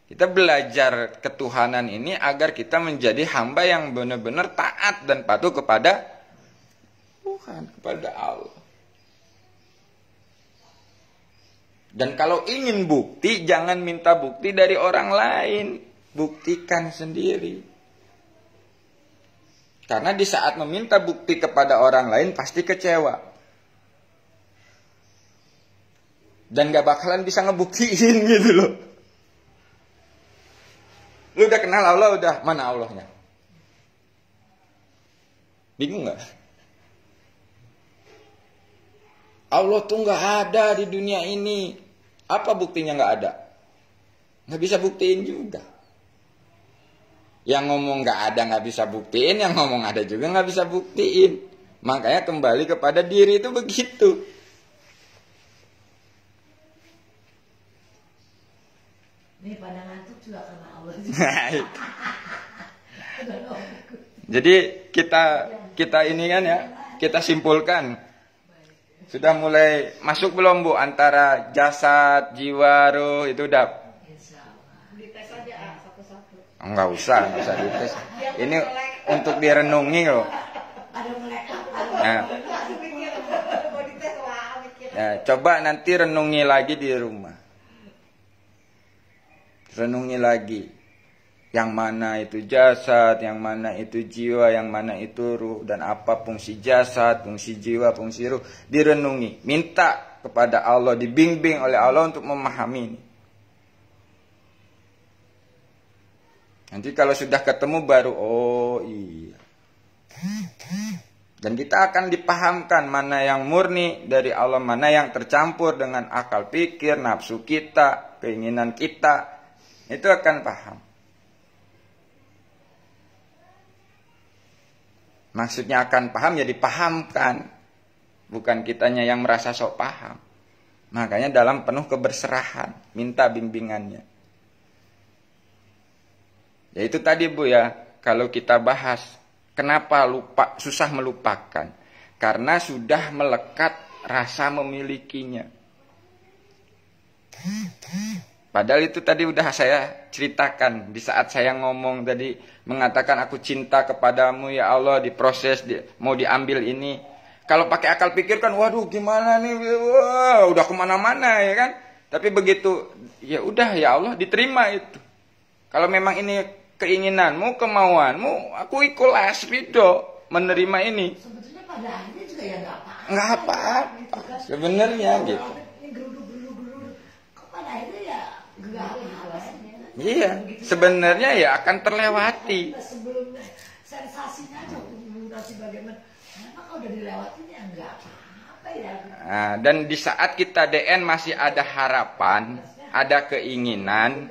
Kita belajar ketuhanan ini agar kita menjadi hamba yang benar-benar taat dan patuh kepada Tuhan, kepada Allah. Dan kalau ingin bukti, jangan minta bukti dari orang lain. Buktikan sendiri. Karena di saat meminta bukti kepada orang lain, pasti kecewa. Dan gak bakalan bisa ngebuktiin gitu loh. Lu udah kenal Allah, udah mana Allahnya? Bingung gak? Allah tuh gak ada di dunia ini. Apa buktinya gak ada? Gak bisa buktiin juga. Yang ngomong gak ada gak bisa buktiin, yang ngomong ada juga gak bisa buktiin. Makanya kembali kepada diri itu begitu. Ini pada ngantuk juga karena Allah. Jadi kita ini kan ya, kita simpulkan Sudah mulai masuk belum Bu antara jasad, jiwa, ruh itu udah? Dites aja satu-satu. Enggak usah dites. Ini untuk direnungi loh. Ada melek. Nah, ya, coba nanti renungi lagi di rumah. Renungi lagi. Yang mana itu jasad, yang mana itu jiwa, yang mana itu ruh, dan apa fungsi jasad, fungsi jiwa, fungsi ruh, direnungi. Minta kepada Allah, dibimbing oleh Allah untuk memahami ini. Nanti kalau sudah ketemu baru, oh iya. Dan kita akan dipahamkan mana yang murni dari Allah, mana yang tercampur dengan akal pikir, nafsu kita, keinginan kita. Itu akan paham. Maksudnya akan paham ya dipahamkan. Bukan kitanya yang merasa sok paham. Makanya dalam penuh keberserahan. Minta bimbingannya. Ya itu tadi Bu ya. Kalau kita bahas. Kenapa susah melupakan? Karena sudah melekat rasa memilikinya. Padahal itu tadi udah saya ceritakan. Di saat saya ngomong tadi, mengatakan aku cinta kepadamu ya Allah, diproses, mau diambil ini. Kalau pakai akal pikir kan, waduh gimana nih, wah, udah kemana-mana ya kan. Tapi begitu, ya udah ya Allah, diterima itu. Kalau memang ini keinginanmu, kemauanmu, aku ikhlas, ridho menerima ini. Sebetulnya pada akhirnya juga ya nggak apa-apa. Nggak apa-apa, sebenarnya gitu. Ini geruduk. Kok pada akhirnya ya nggak apa-apa. Iya, sebenarnya ya akan terlewati. Sebelum sensasinya aja bagaimana. Kenapa kalau udah dilewatin ya nggak apa-apa ya. Nah, dan di saat kita DN masih ada harapan, ada keinginan,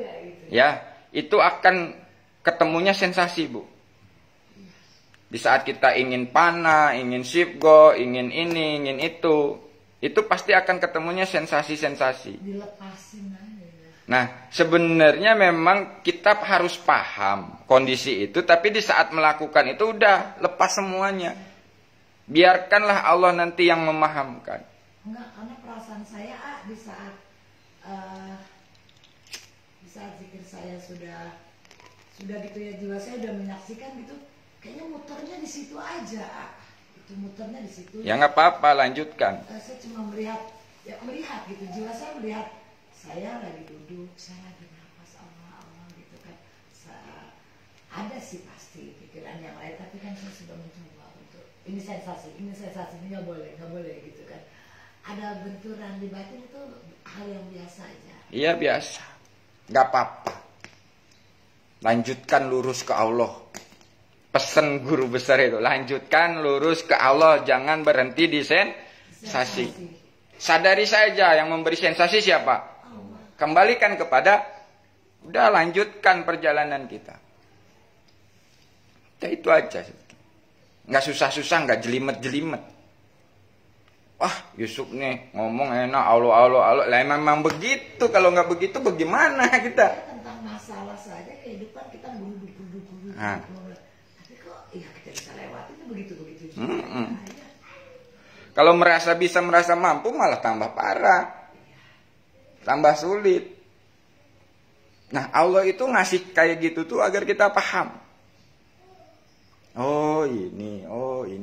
ya itu akan ketemunya sensasi Bu. Di saat kita ingin panah, ingin sipgo, ingin ini, ingin itu pasti akan ketemunya sensasi-sensasi. Dilepasin aja. Nah, sebenarnya memang kita harus paham kondisi itu, tapi di saat melakukan itu udah lepas semuanya. Biarkanlah Allah nanti yang memahamkan. Enggak, karena perasaan saya di saat zikir saya sudah gitu ya, jiwa saya udah menyaksikan gitu, kayaknya muternya di situ aja. Itu muternya di situ. Ya nggak apa-apa, lanjutkan. Saya cuma melihat gitu, jiwa saya melihat. Saya lagi duduk, saya lagi nafas Allah gitu kan. Ada sih pasti pikiran yang lain, tapi kan saya sudah mencoba untuk ini sensasi ini nggak boleh gitu kan. Ada benturan di batin itu hal yang biasa aja. Iya biasa, nggak apa-apa. Lanjutkan lurus ke Allah. Pesan guru besar itu, lanjutkan lurus ke Allah, jangan berhenti di sensasi. Sadari saja yang memberi sensasi siapa? Kembalikan kepada, udah lanjutkan perjalanan kita. Ya itu aja. Nggak susah-susah, nggak jelimet-jelimet. Wah Yusuf nih ngomong enak, Allah. Lah memang begitu, kalau nggak begitu bagaimana kita? Tentang masalah saja kehidupan kita buru-buru. Tapi kok ya kita bisa lewati itu begitu juga. Kalau merasa mampu malah tambah parah. Tambah sulit. Nah Allah itu ngasih kayak gitu tuh agar kita paham. Oh ini.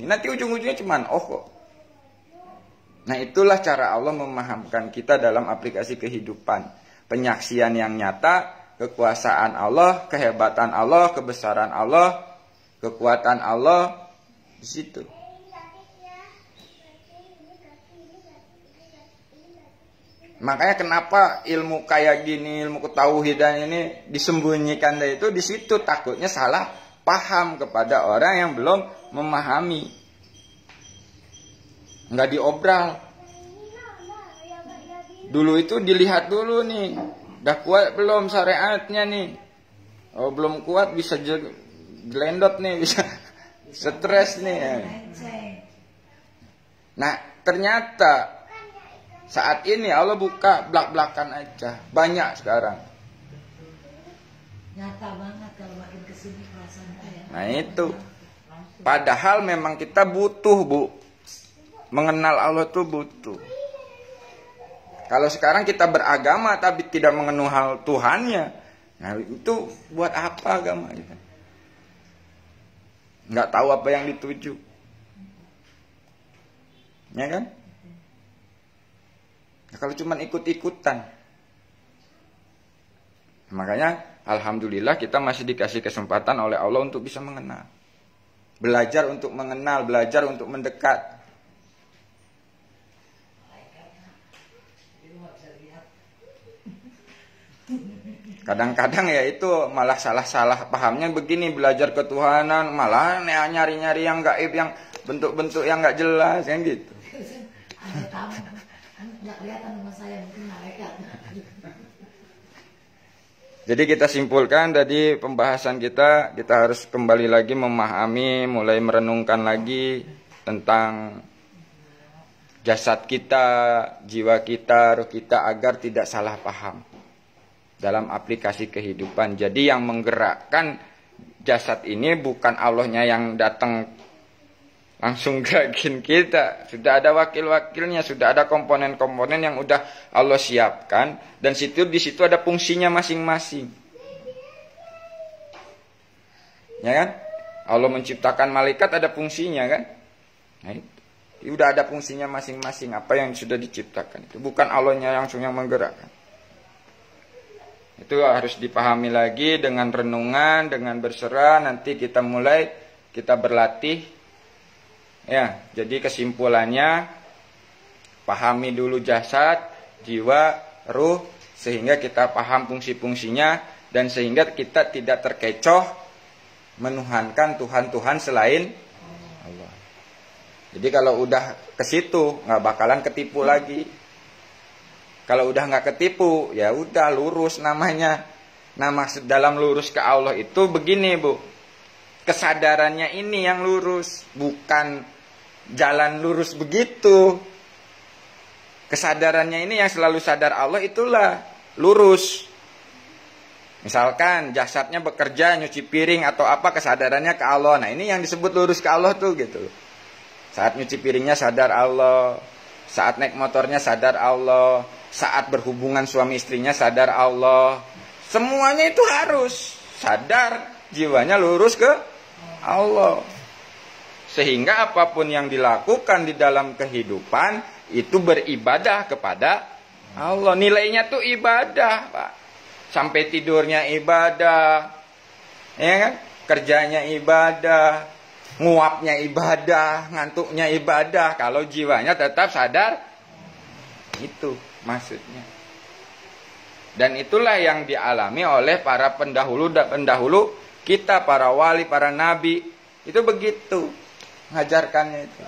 Nanti ujung-ujungnya cuman kok. Nah itulah cara Allah memahamkan kita dalam aplikasi kehidupan. Penyaksian yang nyata, kekuasaan Allah, kehebatan Allah, kebesaran Allah, kekuatan Allah di situ. Makanya kenapa ilmu kayak gini, ilmu ketauhidan ini disembunyikan dari itu, di situ takutnya salah paham kepada orang yang belum memahami. Nggak diobral. Dulu itu dilihat dulu nih, udah kuat belum syariatnya nih. Oh belum kuat bisa gelendot nih, bisa stres nih. Nah ternyata saat ini Allah buka belak-belakan aja. Banyak sekarang. Nyata banget kalau makin kesini perasaan saya. Nah itu. Padahal memang kita butuh Bu. Mengenal Allah tuh butuh. Kalau sekarang kita beragama tapi tidak mengenal Tuhannya, nah itu buat apa agama kita? Nggak tahu apa yang dituju, ya kan? Nah, kalau cuma ikut-ikutan, makanya alhamdulillah kita masih dikasih kesempatan oleh Allah untuk bisa mengenal, belajar untuk mengenal, belajar untuk mendekat. Kadang-kadang ya itu malah salah-salah pahamnya begini, belajar ketuhanan malah nyari-nyari yang gaib, yang bentuk-bentuk yang nggak jelas, yang gitu. Ada tamu, nggak kelihatan sama saya, mungkin malaikat. Jadi kita simpulkan tadi pembahasan kita harus kembali lagi memahami, mulai merenungkan lagi tentang jasad kita, jiwa kita, ruh kita, agar tidak salah paham dalam aplikasi kehidupan. Jadi yang menggerakkan jasad ini bukan Allahnya yang datang langsung gerakin kita. Sudah ada wakil-wakilnya, sudah ada komponen-komponen yang udah Allah siapkan, dan di situ ada fungsinya masing-masing. Ya kan? Allah menciptakan malaikat, ada fungsinya kan? Nah, itu udah ada fungsinya masing-masing apa yang sudah diciptakan. Itu bukan Allahnya langsung yang menggerakkan. Itu harus dipahami lagi dengan renungan, dengan berserah. Nanti kita berlatih. Ya, jadi kesimpulannya, pahami dulu jasad, jiwa, ruh, sehingga kita paham fungsi-fungsinya, dan sehingga kita tidak terkecoh menuhankan Tuhan-Tuhan selain Allah. Jadi kalau udah ke situ nggak bakalan ketipu lagi. Kalau udah nggak ketipu, ya udah lurus namanya. Nama dalam lurus ke Allah itu begini, Bu. Kesadarannya ini yang lurus, bukan jalan lurus begitu. Kesadarannya ini yang selalu sadar Allah, itulah lurus. Misalkan jasadnya bekerja, nyuci piring atau apa, kesadarannya ke Allah. Nah, ini yang disebut lurus ke Allah tuh gitu. Saat nyuci piringnya sadar Allah, saat naik motornya sadar Allah, saat berhubungan suami istrinya sadar Allah. Semuanya itu harus sadar, jiwanya lurus ke Allah. Sehingga apapun yang dilakukan di dalam kehidupan itu beribadah kepada Allah. Nilainya tuh ibadah, Pak. Sampai tidurnya ibadah, ya kan? Kerjanya ibadah, nguapnya ibadah, ngantuknya ibadah. Kalau jiwanya tetap sadar, itu maksudnya. Dan itulah yang dialami oleh para pendahulu kita, para wali, para nabi. Itu begitu ngajarkannya itu.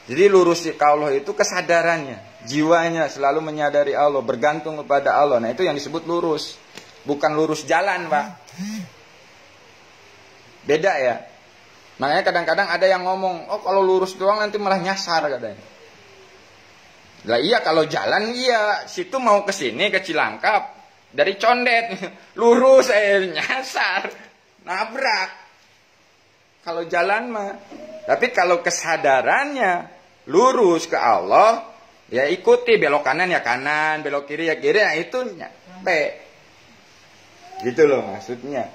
Jadi lurus ke Allah itu kesadarannya, jiwanya selalu menyadari Allah, bergantung kepada Allah. Nah, itu yang disebut lurus. Bukan lurus jalan, Pak. Beda ya. Makanya kadang-kadang ada yang ngomong, oh kalau lurus doang nanti malah nyasar katanya. Lah iya, kalau jalan iya, situ mau ke sini ke Cilangkap dari Condet, lurus nyasar, nabrak. Kalau jalan mah. Tapi kalau kesadarannya lurus ke Allah, ya ikuti, belok kanan ya kanan, belok kiri ya kiri, nah itu nyampe. Gitu loh maksudnya.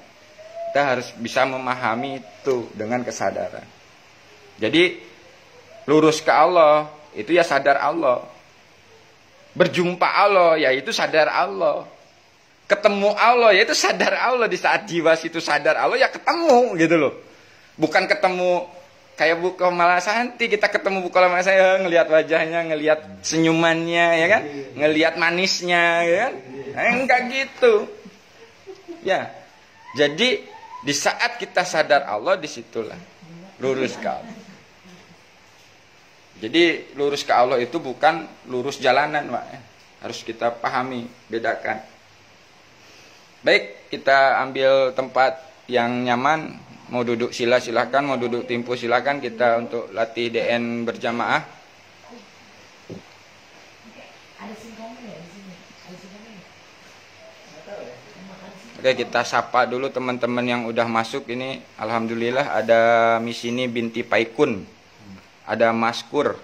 Kita harus bisa memahami itu dengan kesadaran. Jadi lurus ke Allah itu ya sadar Allah. Berjumpa Allah ya itu sadar Allah. Ketemu Allah ya itu sadar Allah. Di saat jiwa situ sadar Allah ya ketemu gitu loh. Bukan ketemu kayak Bu Kamala Santi, kita ketemu Bu Kamala Santi ngelihat wajahnya, ngelihat senyumannya ya kan, ngelihat manisnya ya kan. Enggak gitu. Ya. Jadi di saat kita sadar Allah, disitulah lurus ke Allah. Jadi lurus ke Allah itu bukan lurus jalanan, Pak. Harus kita pahami, bedakan. Baik, kita ambil tempat yang nyaman. Mau duduk silahkan, mau duduk timpu silakan, kita untuk latih DN berjamaah. Oke, kita sapa dulu teman-teman yang udah masuk ini. Alhamdulillah ada Misini binti Paikun, ada Maskur,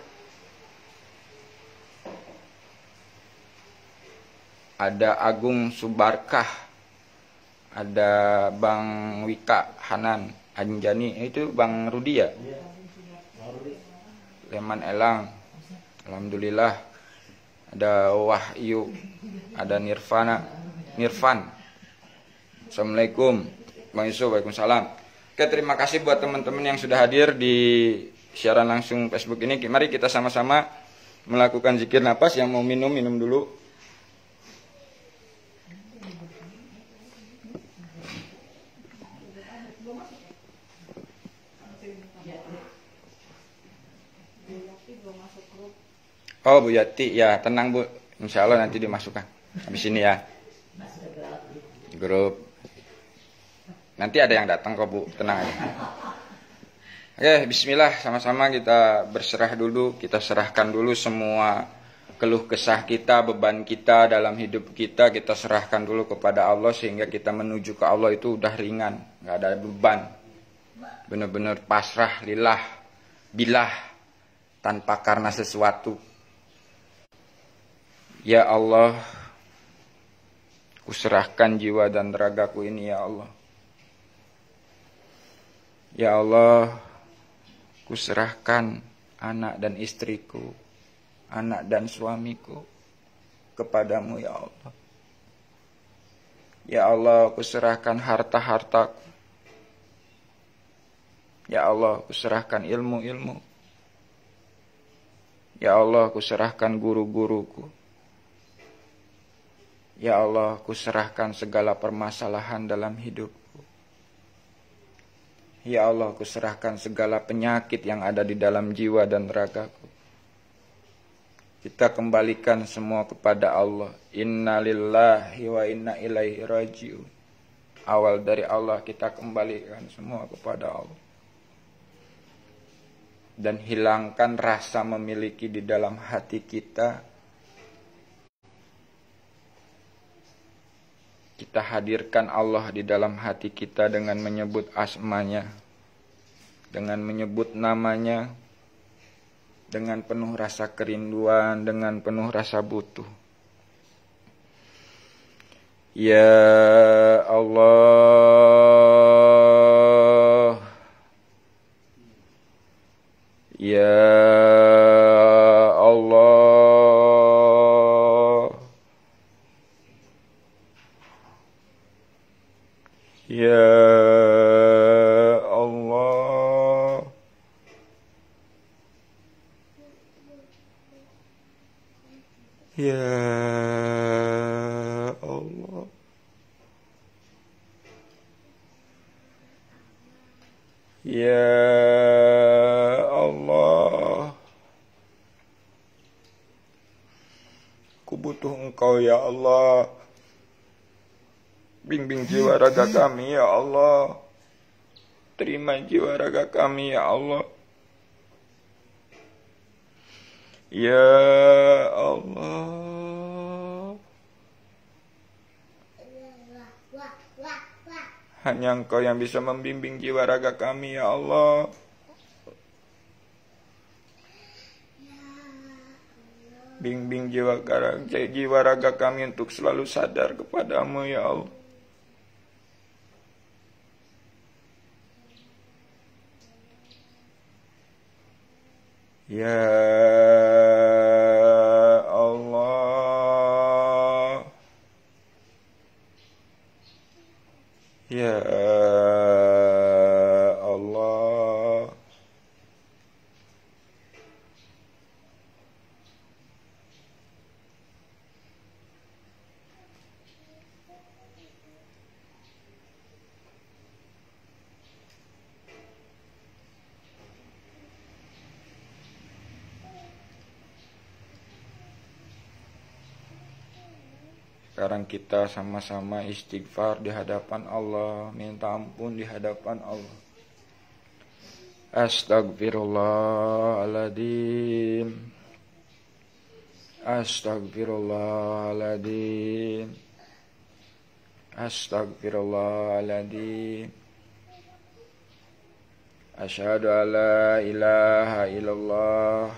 ada Agung Subarkah, ada Bang Wika Hanan Anjani, itu Bang Rudi ya? Leman Elang, alhamdulillah. Ada Wahyu, ada Nirvan. Assalamualaikum Bang Yusuf, waalaikumsalam. Oke, terima kasih buat teman-teman yang sudah hadir di siaran langsung Facebook ini. Mari kita sama-sama melakukan zikir nafas. Yang mau minum dulu. Oh, Bu Yati, ya tenang Bu, insya Allah nanti dimasukkan habis ini ya. Grup. Nanti ada yang datang kok Bu, tenang aja. Oke, bismillah, sama-sama kita berserah dulu, kita serahkan dulu semua keluh kesah kita, beban kita dalam hidup kita serahkan dulu kepada Allah sehingga kita menuju ke Allah itu udah ringan, nggak ada beban. Benar-benar pasrah lillah, billah, tanpa karena sesuatu. Ya Allah, kuserahkan jiwa dan ragaku ini ya Allah. Ya Allah, kuserahkan anak dan istriku, anak dan suamiku kepadamu ya Allah. Ya Allah, kuserahkan harta-hartaku. Ya Allah, kuserahkan ilmu-ilmu. Ya Allah, kuserahkan guru-guruku. Ya Allah, kuserahkan segala permasalahan dalam hidupku. Ya Allah, kuserahkan segala penyakit yang ada di dalam jiwa dan ragaku. Kita kembalikan semua kepada Allah. Inna lillahi wa inna ilaihi raji'un. Awal dari Allah, kita kembalikan semua kepada Allah. Dan hilangkan rasa memiliki di dalam hati kita. Kita hadirkan Allah di dalam hati kita dengan menyebut asmanya, dengan menyebut namanya, dengan penuh rasa kerinduan, dengan penuh rasa butuh. Ya Allah, Ya Allah, Ya Allah, Ya Allah, Ya Allah, ku butuh Engkau ya Allah. Bimbing jiwa raga kami ya Allah. Terima jiwa raga kami ya Allah. Ya Allah, hanya Engkau yang bisa membimbing jiwa raga kami ya Allah. Bimbing jiwa raga kami untuk selalu sadar kepadamu ya Allah. Ya Allah, Ya Allah, sekarang kita sama-sama istighfar di hadapan Allah, minta ampun di hadapan Allah. Astagfirullahaladzim, Astagfirullahaladzim, Astagfirullahaladzim. Asyhadu an la ilaha illallah,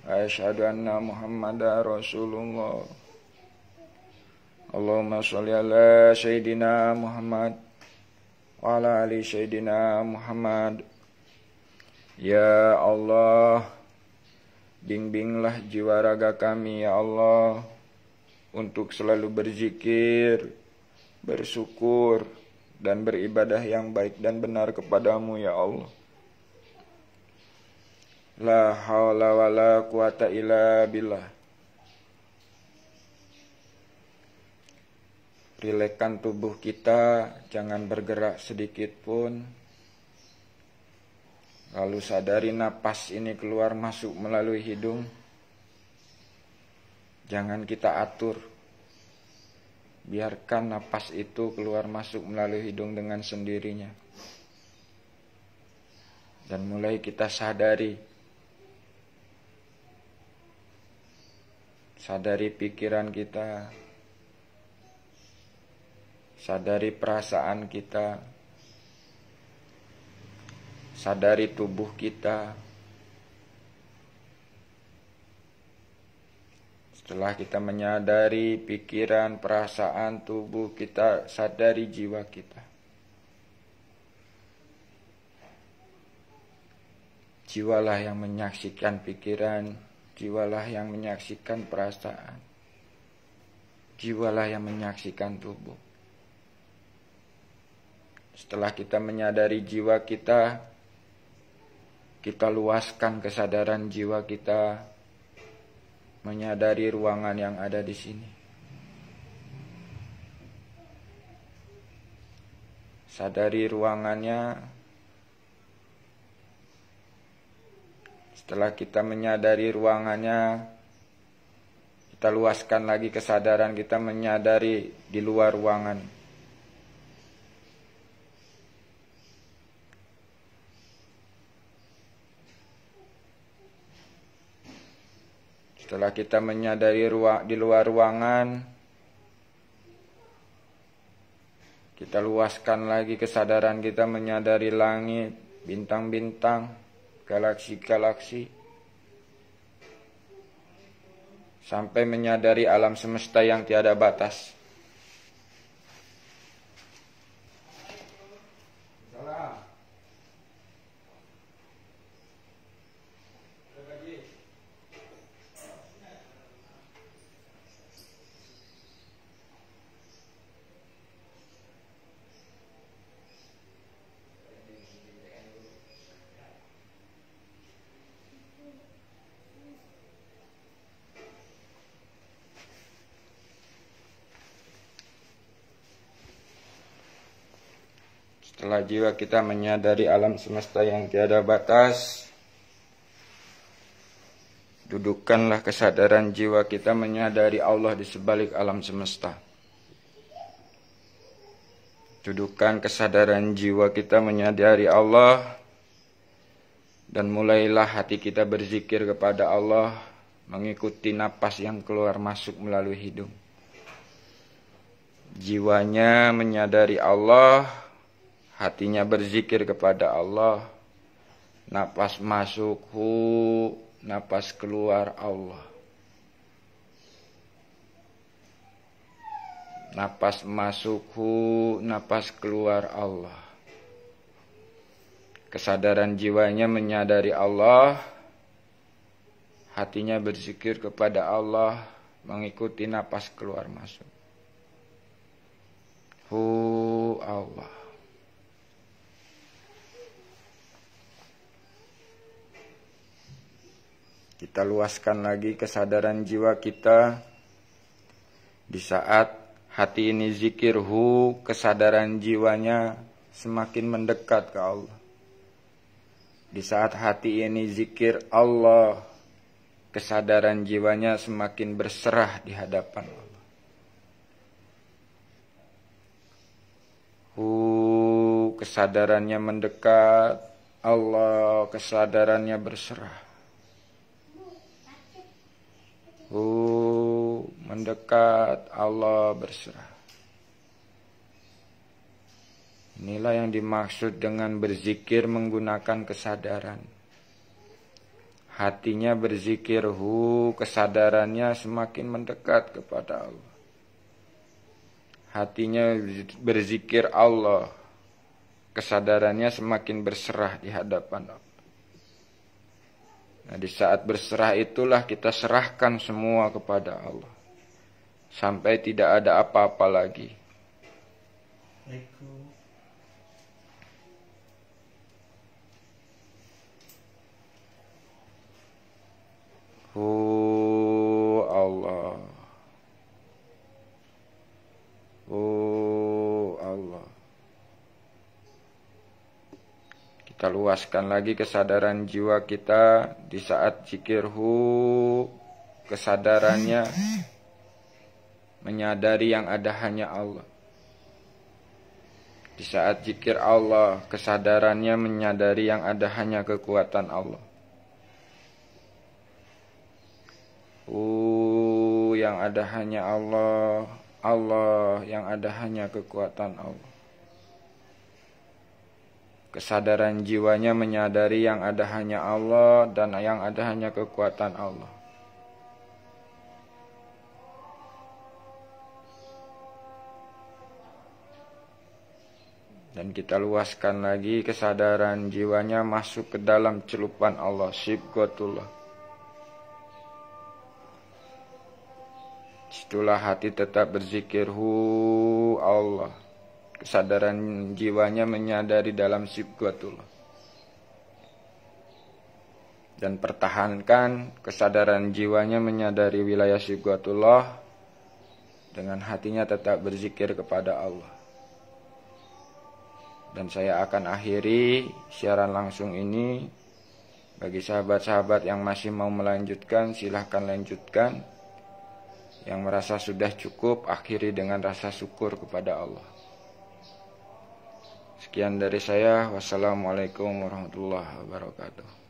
asyhadu anna Muhammadar Rasulullah. Allahumma sholli ala Sayyidina Muhammad wa ala ali Sayyidina Muhammad. Ya Allah, bimbinglah jiwa raga kami ya Allah untuk selalu berzikir, bersyukur, dan beribadah yang baik dan benar kepadamu ya Allah. La haula wa la quwata illa billah. Rilekkan tubuh kita, jangan bergerak sedikit pun. Lalu sadari napas ini keluar masuk melalui hidung. Jangan kita atur. Biarkan napas itu keluar masuk melalui hidung dengan sendirinya. Dan mulai kita sadari. Sadari pikiran kita. Sadari perasaan kita. Sadari tubuh kita. Setelah kita menyadari pikiran, perasaan, tubuh kita, sadari jiwa kita. Jiwalah yang menyaksikan pikiran, jiwalah yang menyaksikan perasaan, jiwalah yang menyaksikan tubuh. Setelah kita menyadari jiwa kita luaskan kesadaran jiwa kita, menyadari ruangan yang ada di sini. Sadari ruangannya. Setelah kita menyadari ruangannya, kita luaskan lagi kesadaran kita menyadari di luar ruangan. Setelah kita menyadari di luar ruangan, kita luaskan lagi kesadaran kita menyadari langit, bintang-bintang, galaksi-galaksi, sampai menyadari alam semesta yang tiada batas. Setelah jiwa kita menyadari alam semesta yang tiada batas, dudukkanlah kesadaran jiwa kita menyadari Allah di sebalik alam semesta. Dudukkan kesadaran jiwa kita menyadari Allah, dan mulailah hati kita berzikir kepada Allah, mengikuti napas yang keluar masuk melalui hidung. Jiwanya menyadari Allah, hatinya berzikir kepada Allah. Napas masuk hu, napas keluar Allah. Napas masuk hu, napas keluar Allah. Kesadaran jiwanya menyadari Allah, hatinya berzikir kepada Allah, mengikuti napas keluar masuk. Hu Allah. Kita luaskan lagi kesadaran jiwa kita. Di saat hati ini zikir hu, kesadaran jiwanya semakin mendekat ke Allah. Di saat hati ini zikir Allah, kesadaran jiwanya semakin berserah di hadapan Allah. Hu, kesadarannya mendekat, Allah kesadarannya berserah. Mendekat, Allah berserah. Inilah yang dimaksud dengan berzikir menggunakan kesadaran. Hatinya berzikir kesadarannya semakin mendekat kepada Allah. hatinya berzikir Allah, kesadarannya semakin berserah di hadapan Allah. Nah, di saat berserah itulah kita serahkan semua kepada Allah, sampai tidak ada apa-apa lagi. Allah, Allah. Kita luaskan lagi kesadaran jiwa kita di saat zikir kesadarannya menyadari yang ada hanya Allah. Di saat zikir Allah, kesadarannya menyadari yang ada hanya kekuatan Allah. Yang ada hanya Allah, Allah yang ada hanya kekuatan Allah. Kesadaran jiwanya menyadari yang ada hanya Allah dan yang ada hanya kekuatan Allah. Dan kita luaskan lagi kesadaran jiwanya masuk ke dalam celupan Allah, Sibghatullah. Situlah hati tetap berzikir Allah. Kesadaran jiwanya menyadari dalam Sibghatullah. Dan pertahankan kesadaran jiwanya menyadari wilayah Sibghatullah dengan hatinya tetap berzikir kepada Allah. Dan saya akan akhiri siaran langsung ini. Bagi sahabat-sahabat yang masih mau melanjutkan, silahkan lanjutkan. Yang merasa sudah cukup, akhiri dengan rasa syukur kepada Allah. Sekian dari saya. Wassalamualaikum warahmatullahi wabarakatuh.